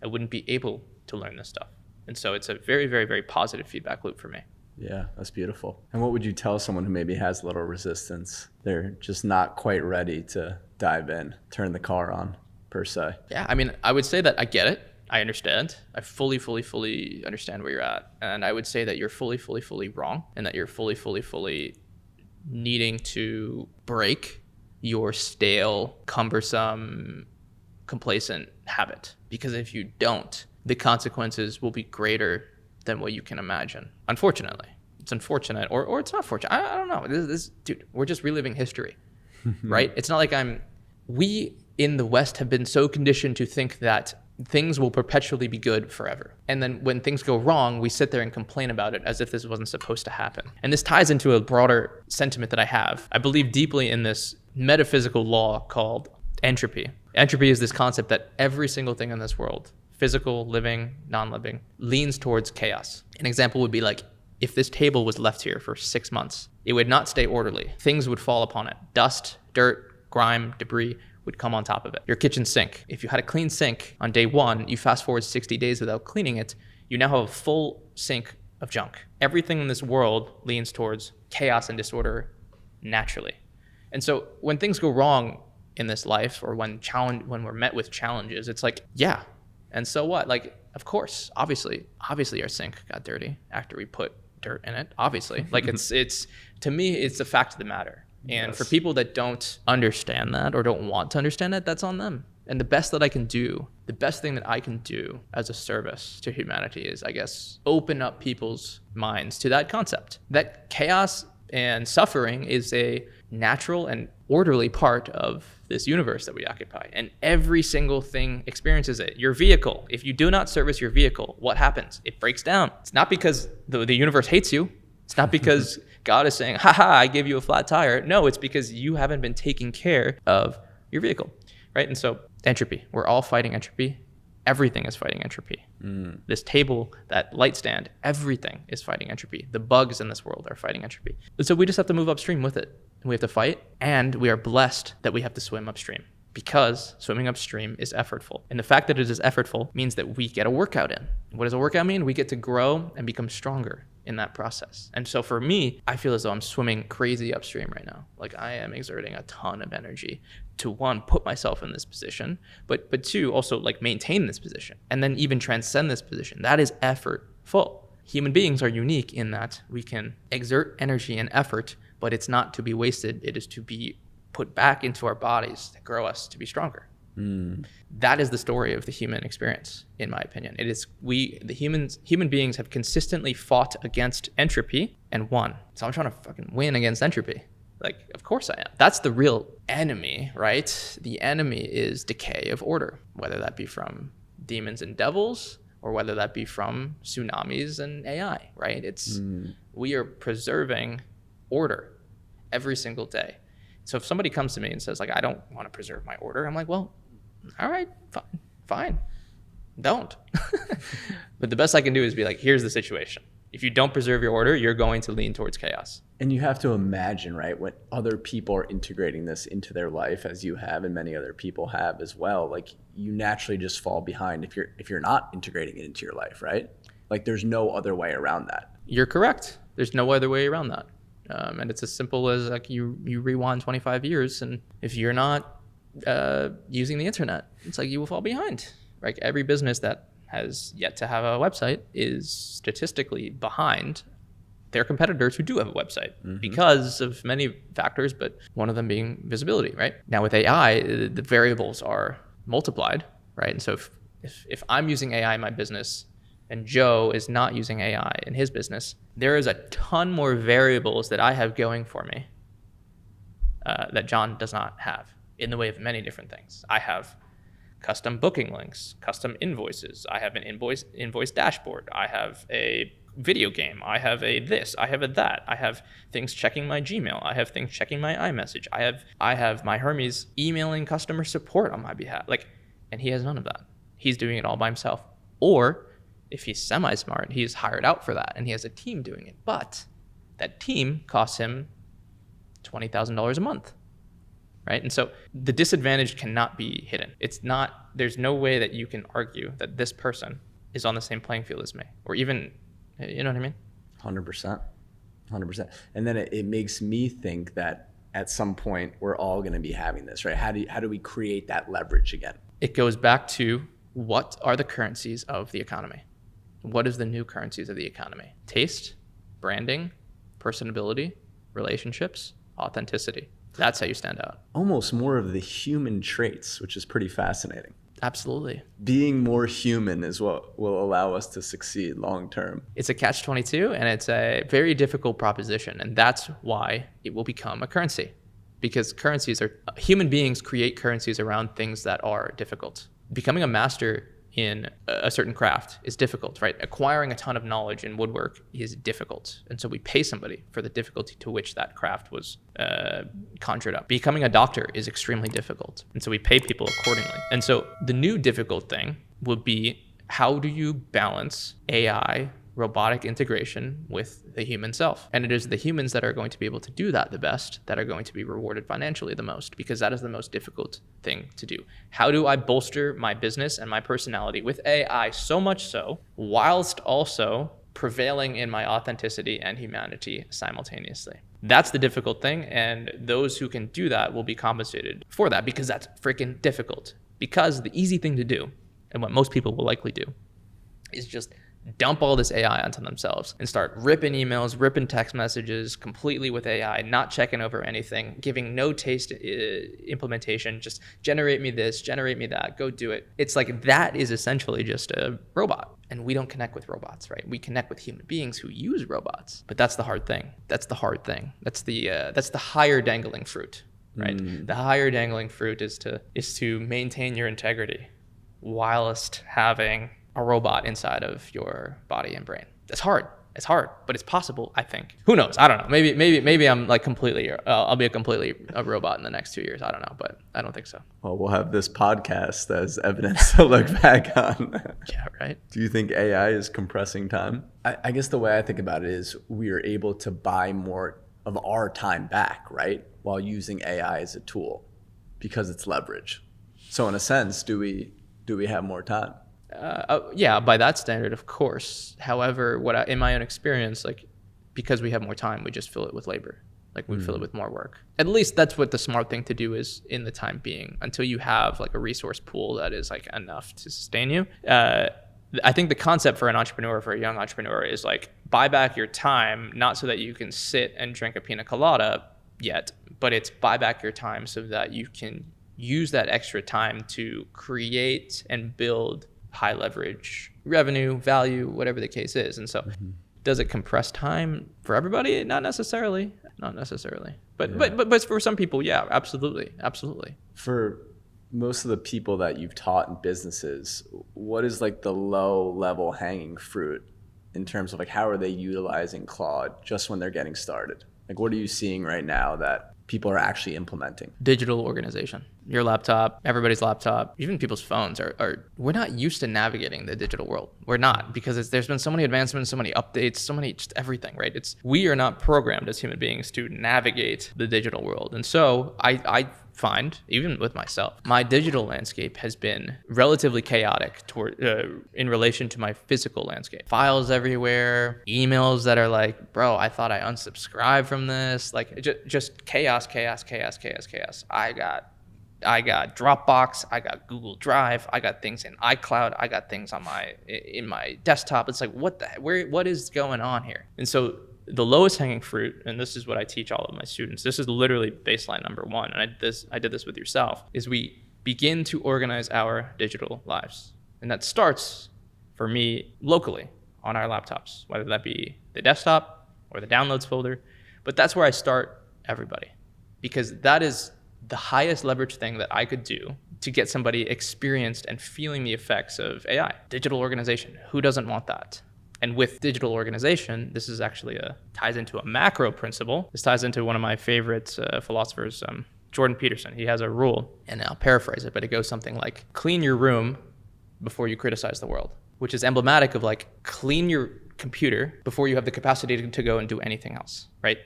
I wouldn't be able to learn this stuff. And so it's a very, very, very positive feedback loop for me. Yeah, that's beautiful. And what would you tell someone who maybe has a little resistance? They're just not quite ready to dive in, turn the car on, per se. Yeah, I mean, I would say that I get it. I understand. I fully understand where you're at. And I would say that you're fully wrong, and that you're fully needing to break your stale, cumbersome, complacent habit. Because if you don't, the consequences will be greater than what you can imagine. Unfortunately. It's unfortunate, or it's not fortunate. I don't know. Dude, we're just reliving history, right? It's not like we in the West have been so conditioned to think that things will perpetually be good forever. And then when things go wrong, we sit there and complain about it as if this wasn't supposed to happen. And this ties into a broader sentiment that I have. I believe deeply in this metaphysical law called entropy. Entropy is this concept that every single thing in this world, physical, living, non-living, leans towards chaos. An example would be like, if this table was left here for 6 months, it would not stay orderly. Things would fall upon it. Dust, dirt, grime, debris would come on top of it. Your kitchen sink. If you had a clean sink on day 1, you fast forward 60 days without cleaning it, you now have a full sink of junk. Everything in this world leans towards chaos and disorder naturally. And so when things go wrong in this life, or when we're met with challenges, it's like, yeah, and so what? Like, of course, obviously our sink got dirty after we put dirt in it, obviously. Like it's to me, it's the fact of the matter. And yes. For people that don't understand that or don't want to understand that, that's on them. And the best thing that I can do as a service to humanity is, I guess, open up people's minds to that concept, that chaos and suffering is a natural and orderly part of this universe that we occupy. And every single thing experiences it. Your vehicle, if you do not service your vehicle, what happens? It breaks down. It's not because the universe hates you. It's not because God is saying, haha, I gave you a flat tire. No, it's because you haven't been taking care of your vehicle, right? And so entropy, we're all fighting entropy. Everything is fighting entropy. This table, that light stand, everything is fighting entropy. The bugs in this world are fighting entropy. And so we just have to move upstream with it. And we have to fight. And we are blessed that we have to swim upstream, because swimming upstream is effortful. And the fact that it is effortful means that we get a workout in. What does a workout mean? We get to grow and become stronger in that process. And so for me, I feel as though I'm swimming crazy upstream right now. Like, I am exerting a ton of energy to, one, put myself in this position, but two, also like maintain this position and then even transcend this position. That is effortful. Human beings are unique in that we can exert energy and effort, but it's not to be wasted. It is to be put back into our bodies to grow us to be stronger. That is the story of the human experience, in my opinion. It is human beings have consistently fought against entropy and won. So I'm trying to fucking win against entropy. Like, of course I am. That's the real enemy, right? The enemy is decay of order, whether that be from demons and devils or whether that be from tsunamis and AI, right? We are preserving order every single day. So if somebody comes to me and says, like, I don't want to preserve my order, I'm like, well, all right, fine. Don't. But the best I can do is be like, here's the situation. If you don't preserve your order, you're going to lean towards chaos. And you have to imagine, right, when other people are integrating this into their life, as you have and many other people have as well, like, you naturally just fall behind if you're not integrating it into your life, right? Like, there's no other way around that. You're correct. There's no other way around that. And it's as simple as, like, you rewind 25 years, and if you're not using the internet, it's like you will fall behind. Like, every business that has yet to have a website is statistically behind their competitors who do have a website because of many factors, but one of them being visibility, right? Now with AI, the variables are multiplied, right? And so if I'm using AI in my business and Joe is not using AI in his business, there is a ton more variables that I have going for me that John does not have, in the way of many different things. I have custom booking links, custom invoices. I have an invoice dashboard. I have a video game. I have a this. I have a that. I have things checking my Gmail. I have things checking my iMessage. I have my Hermes emailing customer support on my behalf. Like, and he has none of that. He's doing it all by himself. Or if he's semi-smart, he's hired out for that and he has a team doing it. But that team costs him $20,000 a month. Right? And so the disadvantage cannot be hidden. There's no way that you can argue that this person is on the same playing field as me, or even, you know what I mean? 100%. And then it makes me think that at some point we're all going to be having this, right? How do we create that leverage again? It goes back to, what are the currencies of the economy? What is the new currencies of the economy? Taste, branding, personability, relationships, authenticity. That's how you stand out. Almost more of the human traits, which is pretty fascinating. Absolutely. Being more human is what will allow us to succeed long term. It's a catch-22, and it's a very difficult proposition. And that's why it will become a currency. Because human beings create currencies around things that are difficult. Becoming a master in a certain craft is difficult, right? Acquiring a ton of knowledge in woodwork is difficult. And so we pay somebody for the difficulty to which that craft was conjured up. Becoming a doctor is extremely difficult. And so we pay people accordingly. And so the new difficult thing would be, how do you balance AI robotic integration with the human self? And it is the humans that are going to be able to do that the best that are going to be rewarded financially the most, because that is the most difficult thing to do. How do I bolster my business and my personality with AI so much so, whilst also prevailing in my authenticity and humanity simultaneously? That's the difficult thing, and those who can do that will be compensated for that, because that's freaking difficult. Because the easy thing to do, and what most people will likely do, is just dump all this AI onto themselves and start ripping emails, ripping text messages completely with AI, not checking over anything, giving no taste implementation, just generate me this, generate me that, go do it. It's like that is essentially just a robot. And we don't connect with robots, right? We connect with human beings who use robots. But that's the hard thing. That's the hard thing. That's the higher dangling fruit, right? The higher dangling fruit is to maintain your integrity whilst having a robot inside of your body and brain. That's hard. It's hard, but it's possible, I think. Who knows? I don't know. Maybe I'm like I'll be a robot in the next 2 years. I don't know, but I don't think so. Well, we'll have this podcast as evidence to look back on. Yeah, right. Do you think AI is compressing time? I guess the way I think about it is we are able to buy more of our time back, right? While using AI as a tool, because it's leverage. So in a sense, do we have more time? Yeah, by that standard, of course. However, in my own experience, like, because we have more time, we just fill it with labor. Like, we fill it with more work. At least that's what the smart thing to do is in the time being, until you have like a resource pool that is like enough to sustain you. I think the concept for an entrepreneur, for a young entrepreneur, is like, buy back your time, not so that you can sit and drink a pina colada yet, but it's buy back your time so that you can use that extra time to create and build high leverage revenue, value, whatever the case is. And so does it compress time for everybody? Not necessarily. But for some people, yeah, absolutely. For most of the people that you've taught in businesses, what is like the low level hanging fruit in terms of like, how are they utilizing Claude just when they're getting started? Like, what are you seeing right now that people are actually implementing? Digital organization. Your laptop, everybody's laptop, even people's phones are we're not used to navigating the digital world. We're not, because there's been so many advancements, so many updates, so many, just everything, right? We are not programmed as human beings to navigate the digital world. And so I find, even with myself, my digital landscape has been relatively chaotic in relation to my physical landscape. Files everywhere, emails that are like, bro, I thought I unsubscribed from this. Like, just chaos. I got Dropbox, I got Google Drive, I got things in iCloud, I got things in my desktop. It's like, what is going on here? And so the lowest hanging fruit, and this is what I teach all of my students, this is literally baseline number one, and I did this with yourself, is we begin to organize our digital lives. And that starts, for me, locally on our laptops, whether that be the desktop or the downloads folder. But that's where I start everybody, because that is the highest leverage thing that I could do to get somebody experienced and feeling the effects of AI. Digital organization, who doesn't want that? And with digital organization, this is actually ties into a macro principle. This ties into one of my favorite philosophers, Jordan Peterson. He has a rule, and I'll paraphrase it, but it goes something like, clean your room before you criticize the world, which is emblematic of like, clean your computer before you have the capacity to go and do anything else, right?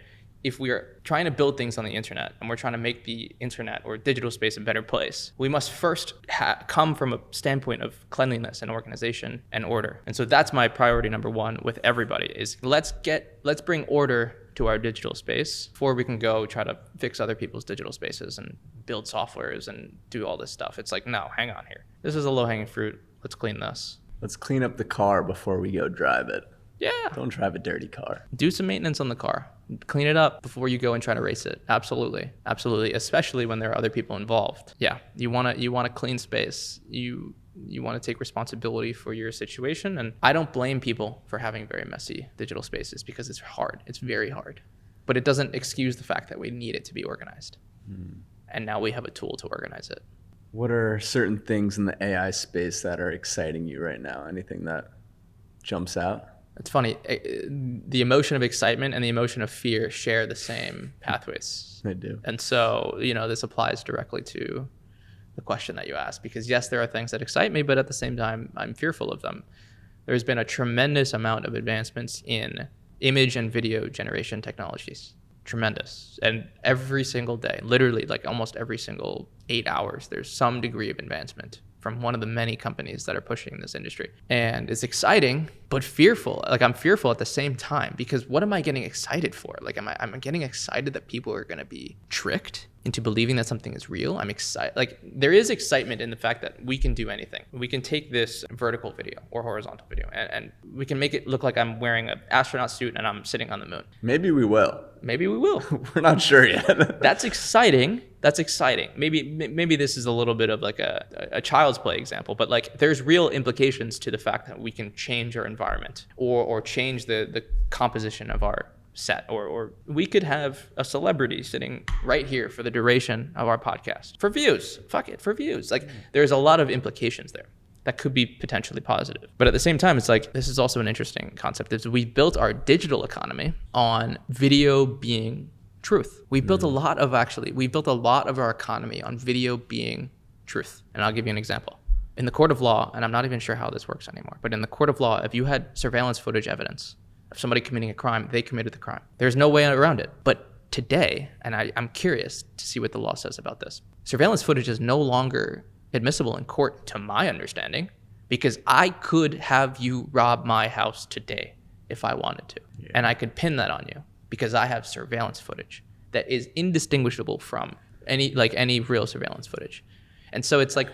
If we are trying to build things on the internet and we're trying to make the internet or digital space a better place, we must first come from a standpoint of cleanliness and organization and order. And so that's my priority number one with everybody, is let's bring order to our digital space before we can go try to fix other people's digital spaces and build softwares and do all this stuff. It's like, no, hang on here. This is a low-hanging fruit. Let's clean this. Let's clean up the car before we go drive it. Yeah. Don't drive a dirty car. Do some maintenance on the car. Clean it up before you go and try to race it. Absolutely. Especially when there are other people involved. Yeah. You want a clean space. You want to take responsibility for your situation. And I don't blame people for having very messy digital spaces, because it's hard. It's very hard. But it doesn't excuse the fact that we need it to be organized. And now we have a tool to organize it. What are certain things in the AI space that are exciting you right now? Anything that jumps out? It's funny. The emotion of excitement and the emotion of fear share the same pathways. They do. And so, this applies directly to the question that you asked, because yes, there are things that excite me, but at the same time, I'm fearful of them. There's been a tremendous amount of advancements in image and video generation technologies. Tremendous. And every single day, literally like almost every single 8 hours, there's some degree of advancement from one of the many companies that are pushing this industry. And it's exciting, but fearful. Like I'm fearful at the same time, because what am I getting excited for? Like I'm getting excited that people are going to be tricked into believing that something is real. I'm excited. Like there is excitement in the fact that we can do anything. We can take this vertical video or horizontal video and we can make it look like I'm wearing an astronaut suit and I'm sitting on the moon. Maybe we will. Maybe we will. We're not sure yet. That's exciting. That's exciting. Maybe this is a little bit of like a child's play example, but like there's real implications to the fact that we can change our environment or change the composition of our set, or we could have a celebrity sitting right here for the duration of our podcast for views. Fuck it, for views. Like there's a lot of implications there that could be potentially positive. But at the same time, it's like, this is also an interesting concept, is we built our digital economy on video being truth. We built a lot of our economy on video being truth. And I'll give you an example. In the court of law, and I'm not even sure how this works anymore, but in the court of law, if you had surveillance footage evidence of somebody committing a crime, they committed the crime. There's no way around it. But today, and I'm curious to see what the law says about this, surveillance footage is no longer admissible in court, to my understanding, because I could have you rob my house today if I wanted to. Yeah. And I could pin that on you because I have surveillance footage that is indistinguishable from any real surveillance footage. And so it's like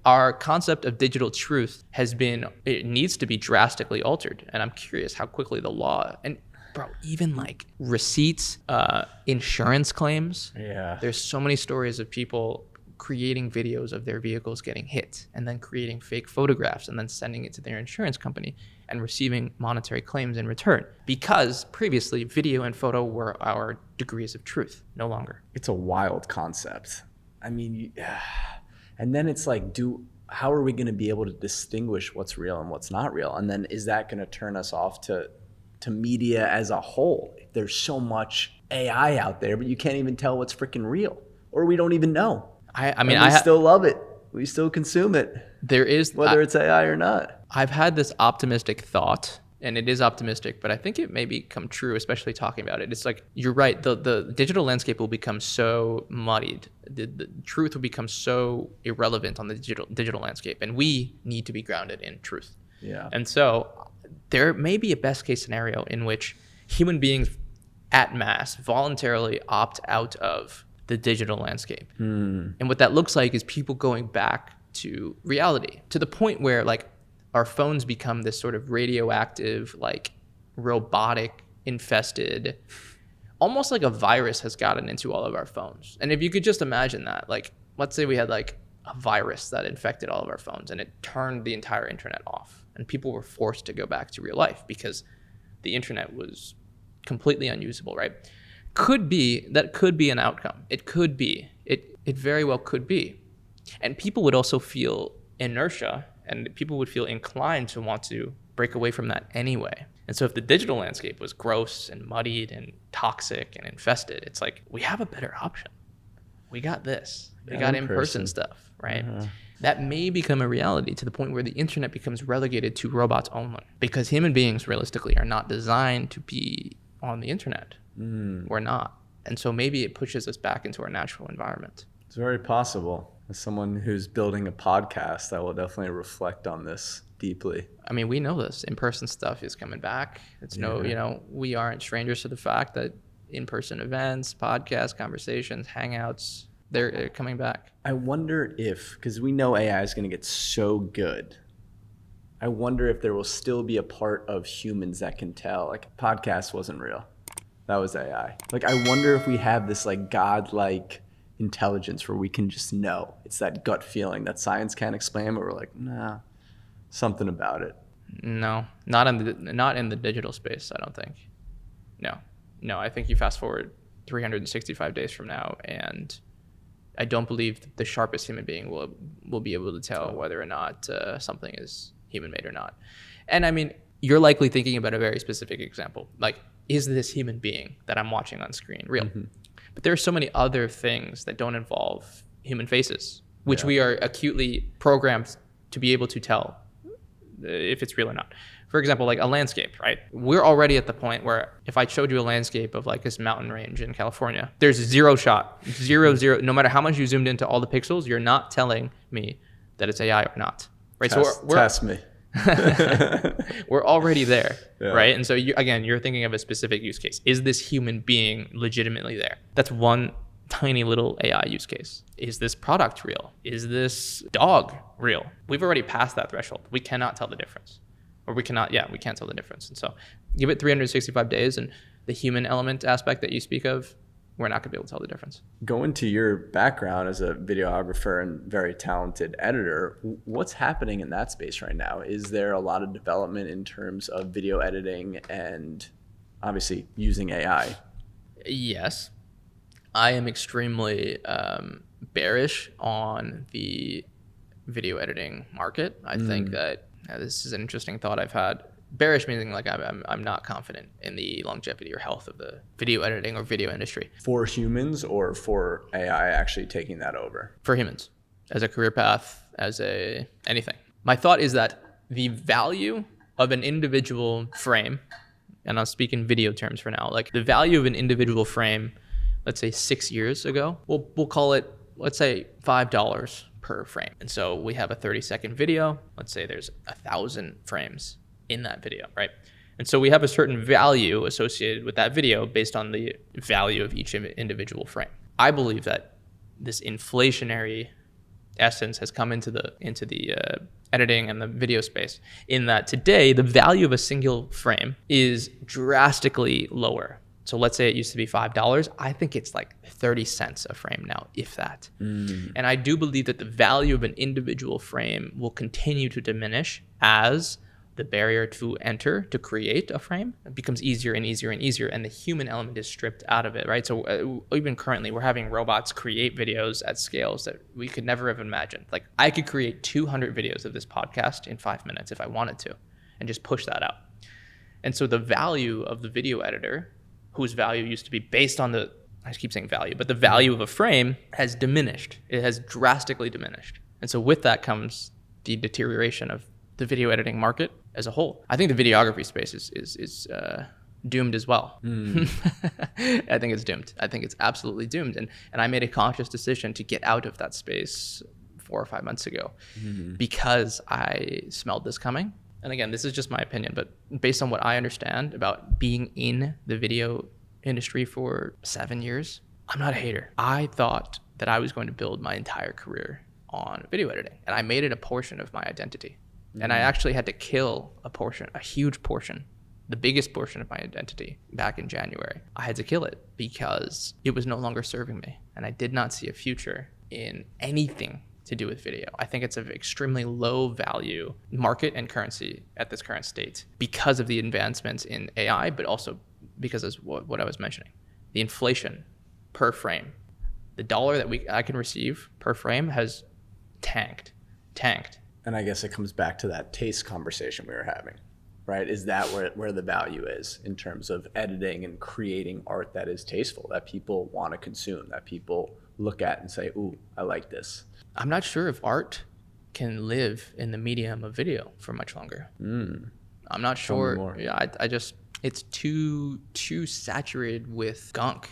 our concept of digital truth it needs to be drastically altered. And I'm curious how quickly the law, and bro, even like receipts, insurance claims. Yeah. There's so many stories of people creating videos of their vehicles getting hit and then creating fake photographs and then sending it to their insurance company and receiving monetary claims in return, because previously video and photo were our degrees of truth. No longer. It's a wild concept. I mean, and then it's like, how are we going to be able to distinguish what's real and what's not real? And then is that going to turn us off to media as a whole? There's so much AI out there, but you can't even tell what's freaking real, or we don't even know. I still love it. We still consume it. There is, whether it's AI or not. I've had this optimistic thought, and it is optimistic, but I think it may become true, especially talking about it. It's like, you're right. The digital landscape will become so muddied. The truth will become so irrelevant on the digital landscape, and we need to be grounded in truth. Yeah. And so there may be a best case scenario in which human beings at mass voluntarily opt out of the digital landscape. And what that looks like is people going back to reality, to the point where like our phones become this sort of radioactive, like robotic infested, almost like a virus has gotten into all of our phones. And if you could just imagine that, like, let's say we had like a virus that infected all of our phones and it turned the entire internet off and people were forced to go back to real life because the internet was completely unusable, right? That could be an outcome. It could be. It very well could be. And people would also feel inertia, and people would feel inclined to want to break away from that anyway. And so if the digital landscape was gross and muddied and toxic and infested, it's like, we have a better option. We got this. We got in-person stuff, right? Uh-huh. That may become a reality, to the point where the internet becomes relegated to robots only, because human beings realistically are not designed to be on the internet. We're not. And so maybe it pushes us back into our natural environment. It's very possible. As someone who's building a podcast, I will definitely reflect on this deeply. I mean, we know this. In-person stuff is coming back. We aren't strangers to the fact that in-person events, podcasts, conversations, hangouts, they're coming back. I wonder if, because we know AI is going to get so good, I wonder if there will still be a part of humans that can tell, like, a podcast wasn't real. That was AI. Like, I wonder if we have this like godlike intelligence where we can just know. It's that gut feeling that science can't explain, but we're like, nah, something about it. No, not in the digital space, I don't think. No, I think you fast forward 365 days from now, and I don't believe the sharpest human being will be able to tell whether or not something is human made or not. And I mean, you're likely thinking about a very specific example. Like, is this human being that I'm watching on screen real? But there are so many other things that don't involve human faces, which we are acutely programmed to be able to tell if it's real or not. For example, like a landscape, right? We're already at the point where if I showed you a landscape of like this mountain range in California, there's zero shot, zero, no matter how much you zoomed into all the pixels, you're not telling me that it's AI or not, right? Test me. We're already there, right? And so you're thinking of a specific use case. Is this human being legitimately there? That's one tiny little AI use case. Is this product real? Is this dog real? We've already passed that threshold. We cannot tell the difference. Or we can't tell the difference. And so give it 365 days and the human element aspect that you speak of, we're not gonna be able to tell the difference. Going to your background as a videographer and very talented editor, what's happening in that space right now? Is there a lot of development in terms of video editing and obviously using AI? Yes. I am extremely bearish on the video editing market. I think that this is an interesting thought I've had. Bearish meaning like I'm not confident in the longevity or health of the video editing or video industry. For humans or for AI actually taking that over? For humans, as a career path, anything. My thought is that the value of an individual frame, and I'll speak in video terms for now, like the value of an individual frame, let's say 6 years ago, we'll call it, let's say $5 per frame. And so we have a 30-second video. Let's say there's 1,000 frames in that video, right? And so we have a certain value associated with that video based on the value of each individual frame. I believe that this inflationary essence has come into the editing and the video space, in that today the value of a single frame is drastically lower. So let's say it used to be $5. I think it's like 30 cents a frame now, if that. And I do believe that the value of an individual frame will continue to diminish as the barrier to create a frame becomes easier and easier and easier, and the human element is stripped out of it, right? So even currently, we're having robots create videos at scales that we could never have imagined. Like, I could create 200 videos of this podcast in 5 minutes if I wanted to, and just push that out. And so the value of the video editor, whose value used to be based on I keep saying value, but the value of a frame has diminished. It has drastically diminished. And so with that comes the deterioration of the video editing market as a whole. I think the videography space is doomed as well. I think it's doomed. I think it's absolutely doomed. And I made a conscious decision to get out of that space 4 or 5 months ago because I smelled this coming. And again, this is just my opinion, but based on what I understand about being in the video industry for 7 years, I'm not a hater. I thought that I was going to build my entire career on video editing, and I made it a portion of my identity. And I actually had to kill a huge portion, the biggest portion of my identity back in January. I had to kill it because it was no longer serving me, and I did not see a future in anything to do with video. I think it's an extremely low value market and currency at this current state because of the advancements in AI, but also because of what I was mentioning. The inflation per frame, the dollar that I can receive per frame has tanked. And I guess it comes back to that taste conversation we were having, right? Is that where the value is in terms of editing and creating art that is tasteful, that people want to consume, that people look at and say, ooh, I like this. I'm not sure if art can live in the medium of video for much longer. I'm not sure. Yeah, it's too saturated with gunk.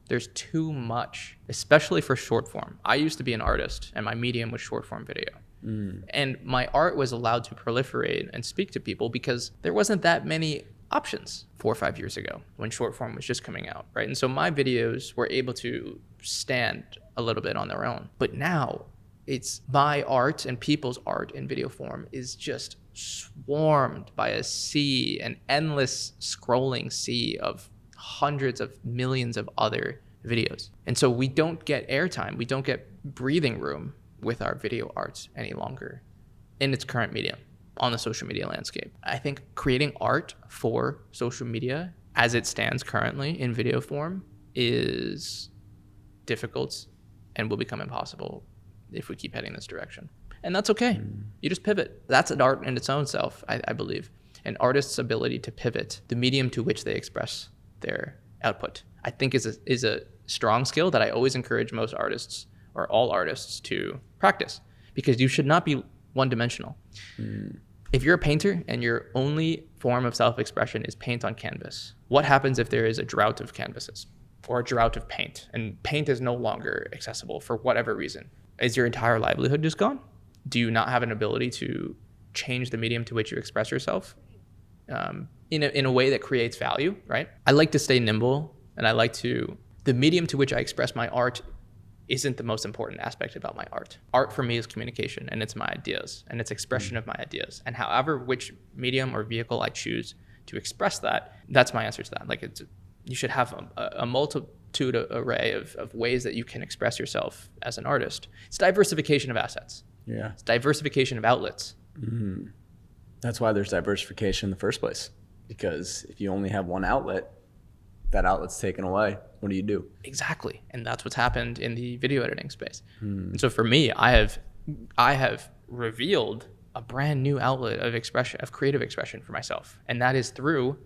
There's too much, especially for short form. I used to be an artist and my medium was short form video. And my art was allowed to proliferate and speak to people because there wasn't that many options 4 or 5 years ago when short form was just coming out, right? And so my videos were able to stand a little bit on their own. But now it's my art and people's art in video form is just swarmed by an endless scrolling sea of hundreds of millions of other videos. And so we don't get airtime, we don't get breathing room with our video art any longer in its current medium on the social media landscape. I think creating art for social media as it stands currently in video form is difficult and will become impossible if we keep heading this direction. And that's okay. You just pivot. That's an art in its own self, I believe. An artist's ability to pivot the medium to which they express their output, I think is a strong skill that I always encourage most artists or all artists to practice, because you should not be one-dimensional. If you're a painter and your only form of self-expression is paint on canvas, what happens if there is a drought of canvases or a drought of paint, and paint is no longer accessible for whatever reason? Is your entire livelihood just gone? Do you not have an ability to change the medium to which you express yourself in a way that creates value, right? I like to stay nimble, and the medium to which I express my art isn't the most important aspect about my art. Art for me is communication, and it's my ideas, and it's expression of my ideas. And however, which medium or vehicle I choose to express that, that's my answer to that. Like, you should have a multitude array of ways that you can express yourself as an artist. It's diversification of assets. Yeah. It's diversification of outlets. That's why there's diversification in the first place. Because if you only have one outlet, that outlet's taken away. What do you do? Exactly. And that's what's happened in the video editing space. And so for me, I have revealed a brand new outlet of creative expression for myself. And that is through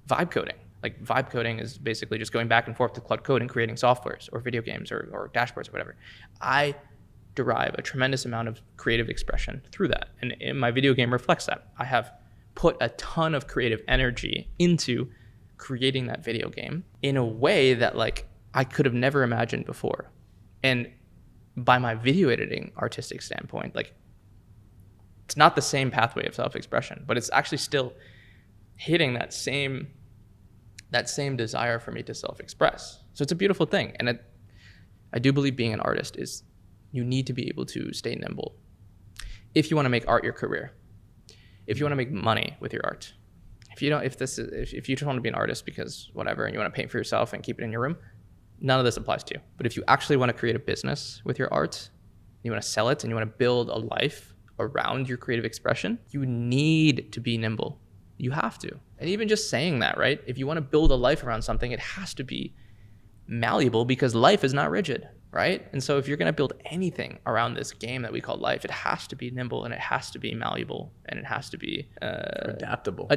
vibe coding. Like, vibe coding is basically just going back and forth to Claude Code and creating softwares or video games or dashboards or whatever. I derive a tremendous amount of creative expression through that. And my video game reflects that. I have put a ton of creative energy into creating that video game in a way that, like, I could have never imagined before. And by my video editing artistic standpoint, like, it's not the same pathway of self-expression, but it's actually still hitting that same desire for me to self-express. So it's a beautiful thing. And I do believe being an artist is, you need to be able to stay nimble. If you want to make art your career, if you want to make money with your art, if you just want to be an artist because whatever, and you want to paint for yourself and keep it in your room, none of this applies to you. But if you actually want to create a business with your art, you want to sell it, and you want to build a life around your creative expression, you need to be nimble. You have to. And even just saying that, right? If you want to build a life around something, it has to be malleable, because life is not rigid, right? And so if you're going to build anything around this game that we call life, it has to be nimble, and it has to be malleable, and it has to be adaptable.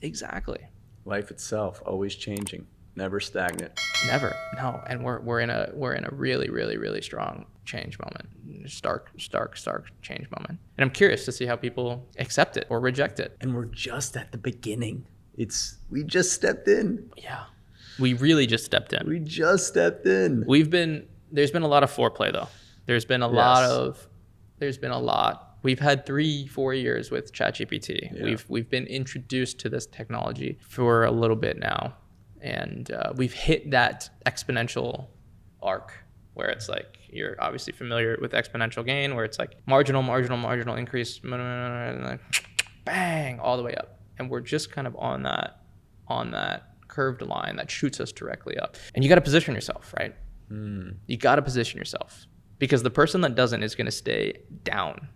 Exactly. Life itself always changing, never stagnant. Never. No. And we're in a really, really, really strong change moment. Stark change moment. And I'm curious to see how people accept it or reject it. And we're just at the beginning. We just stepped in. Yeah. We really just stepped in. We just stepped in. There's been a lot of foreplay, though. There's been a lot. We've had 3-4 years with ChatGPT. Yeah. We've been introduced to this technology for a little bit now. And we've hit that exponential arc where it's like, you're obviously familiar with exponential gain, where it's like marginal increase, and then bang, all the way up. And we're just kind of on that curved line that shoots us directly up. And you got to position yourself, right? You got to position yourself, because the person that doesn't is going to stay down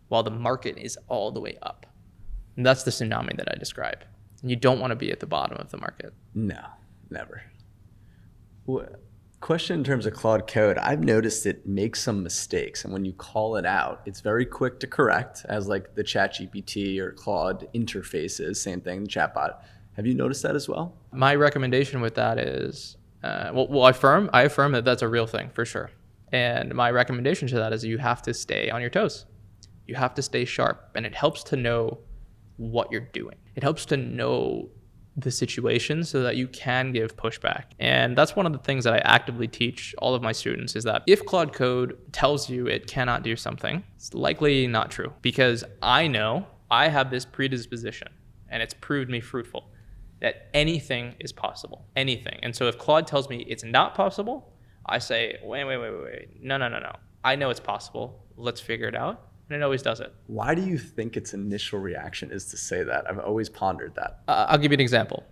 while the market is all the way up. And that's the tsunami that I describe. And you don't want to be at the bottom of the market. No, never. Question in terms of Claude Code, I've noticed it makes some mistakes. And when you call it out, it's very quick to correct, as like the ChatGPT or Claude interfaces, same thing, chatbot. Have you noticed that as well? My recommendation with that is, I affirm that that's a real thing for sure. And my recommendation to that is, you have to stay on your toes. You have to stay sharp, and it helps to know what you're doing. It helps to know the situation so that you can give pushback. And that's one of the things that I actively teach all of my students, is that if Claude Code tells you it cannot do something, it's likely not true, because I know I have this predisposition, and it's proved me fruitful, that anything is possible, anything. And so if Claude tells me it's not possible, I say, wait, no. I know it's possible. Let's figure it out. And it always does it. Why do you think its initial reaction is to say that? I've always pondered that. I'll give you an example,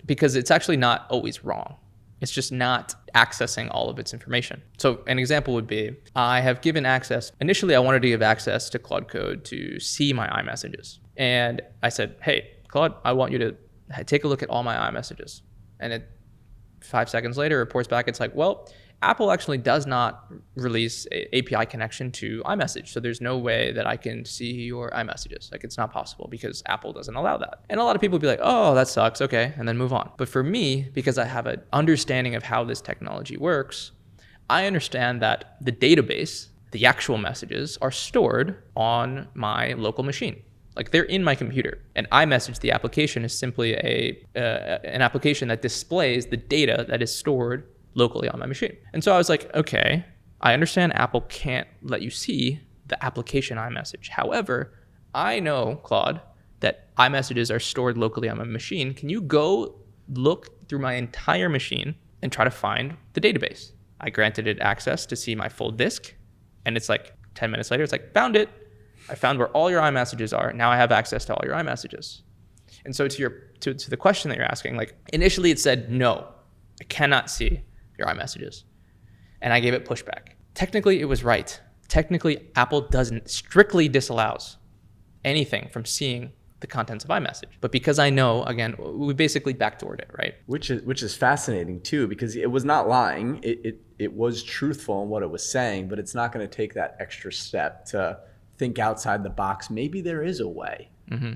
because it's actually not always wrong. It's just not accessing all of its information. So an example would be, I have given access. Initially, I wanted to give access to Claude Code to see my iMessages. And I said, hey, Claude, I want you to take a look at all my iMessages. And 5 seconds later, it reports back. It's like, well, Apple actually does not release a API connection to iMessage. So there's no way that I can see your iMessages. Like, it's not possible because Apple doesn't allow that. And a lot of people be like, oh, that sucks. Okay. And then move on. But for me, because I have an understanding of how this technology works, I understand that the database, the actual messages, are stored on my local machine. Like, they're in my computer. And iMessage, the application, is simply an application that displays the data that is stored locally on my machine. And so I was like, okay, I understand Apple can't let you see the application iMessage. However, I know, Claude, that iMessages are stored locally on my machine. Can you go look through my entire machine and try to find the database? I granted it access to see my full disk. And it's like 10 minutes later, it's like, found it. I found where all your iMessages are. Now I have access to all your iMessages. And so to the question that you're asking, like, initially it said, no, I cannot see your iMessages. And I gave it pushback. Technically, it was right. Technically, Apple doesn't strictly disallows anything from seeing the contents of iMessage. But because I know, again, we basically backdoored it, right? Which is fascinating too, because it was not lying. It was truthful in what it was saying, but it's not going to take that extra step to think outside the box. Maybe there is a way. Mm-hmm.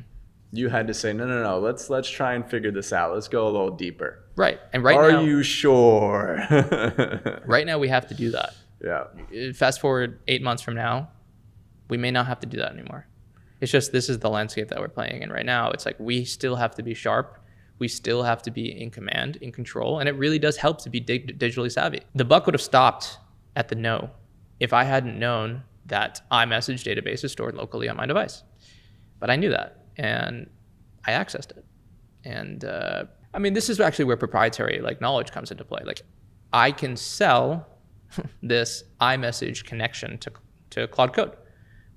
You had to say, no. Let's try and figure this out. Let's go a little deeper. Right. And right now, are you sure? Right now we have to do that. Yeah. Fast forward 8 months from now, we may not have to do that anymore. It's just, this is the landscape that we're playing in right now. It's like, we still have to be sharp. We still have to be in command, in control. And it really does help to be digitally savvy. The buck would have stopped at the no if I hadn't known that iMessage database is stored locally on my device. But I knew that, and I accessed it. And I mean, this is actually where proprietary knowledge comes into play. Like, I can sell this iMessage connection to Claude Code,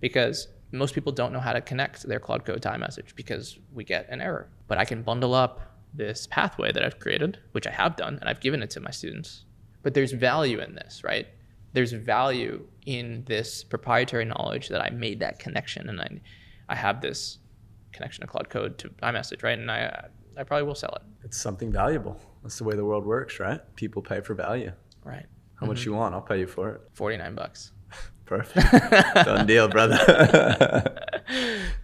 because most people don't know how to connect their Claude Code to iMessage because we get an error. But I can bundle up this pathway that I've created, which I have done, and I've given it to my students. But there's value in this, right? There's value in this proprietary knowledge that I made that connection, and I have this connection to Claude Code to iMessage, right? And I probably will sell it. It's something valuable. That's the way the world works, right? People pay for value. Right. How much you want? I'll pay you for it. $49. Perfect. Done deal, brother.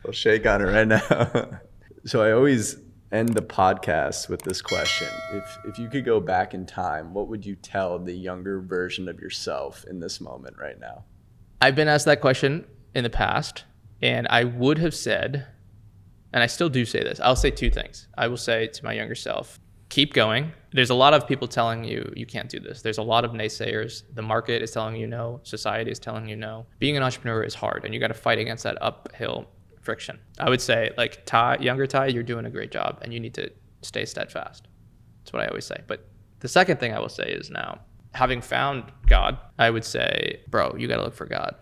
We'll shake on it right now. So I always end the podcast with this question. If you could go back in time, what would you tell the younger version of yourself in this moment right now? I've been asked that question in the past, and I would have said, and I still do say this, I'll say two things. I will say to my younger self, keep going. There's a lot of people telling you you can't do this. There's a lot of naysayers. The market is telling you no. Society is telling you no. Being an entrepreneur is hard, and you got to fight against that uphill friction. I would say, younger Ty, you're doing a great job, and you need to stay steadfast. That's what I always say. But the second thing I will say is, now, having found God, I would say, bro, you got to look for God.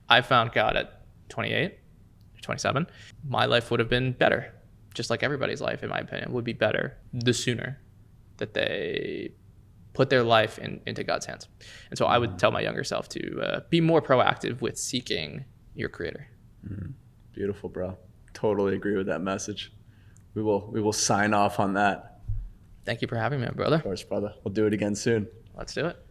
I found God at 28, 27. My life would have been better. Just like everybody's life, in my opinion, would be better the sooner that they put their life into God's hands. And so I would tell my younger self to be more proactive with seeking your creator. Mm-hmm. Beautiful, bro. Totally agree with that message. We will sign off on that. Thank you for having me, my brother. Of course, brother. We'll do it again soon. Let's do it.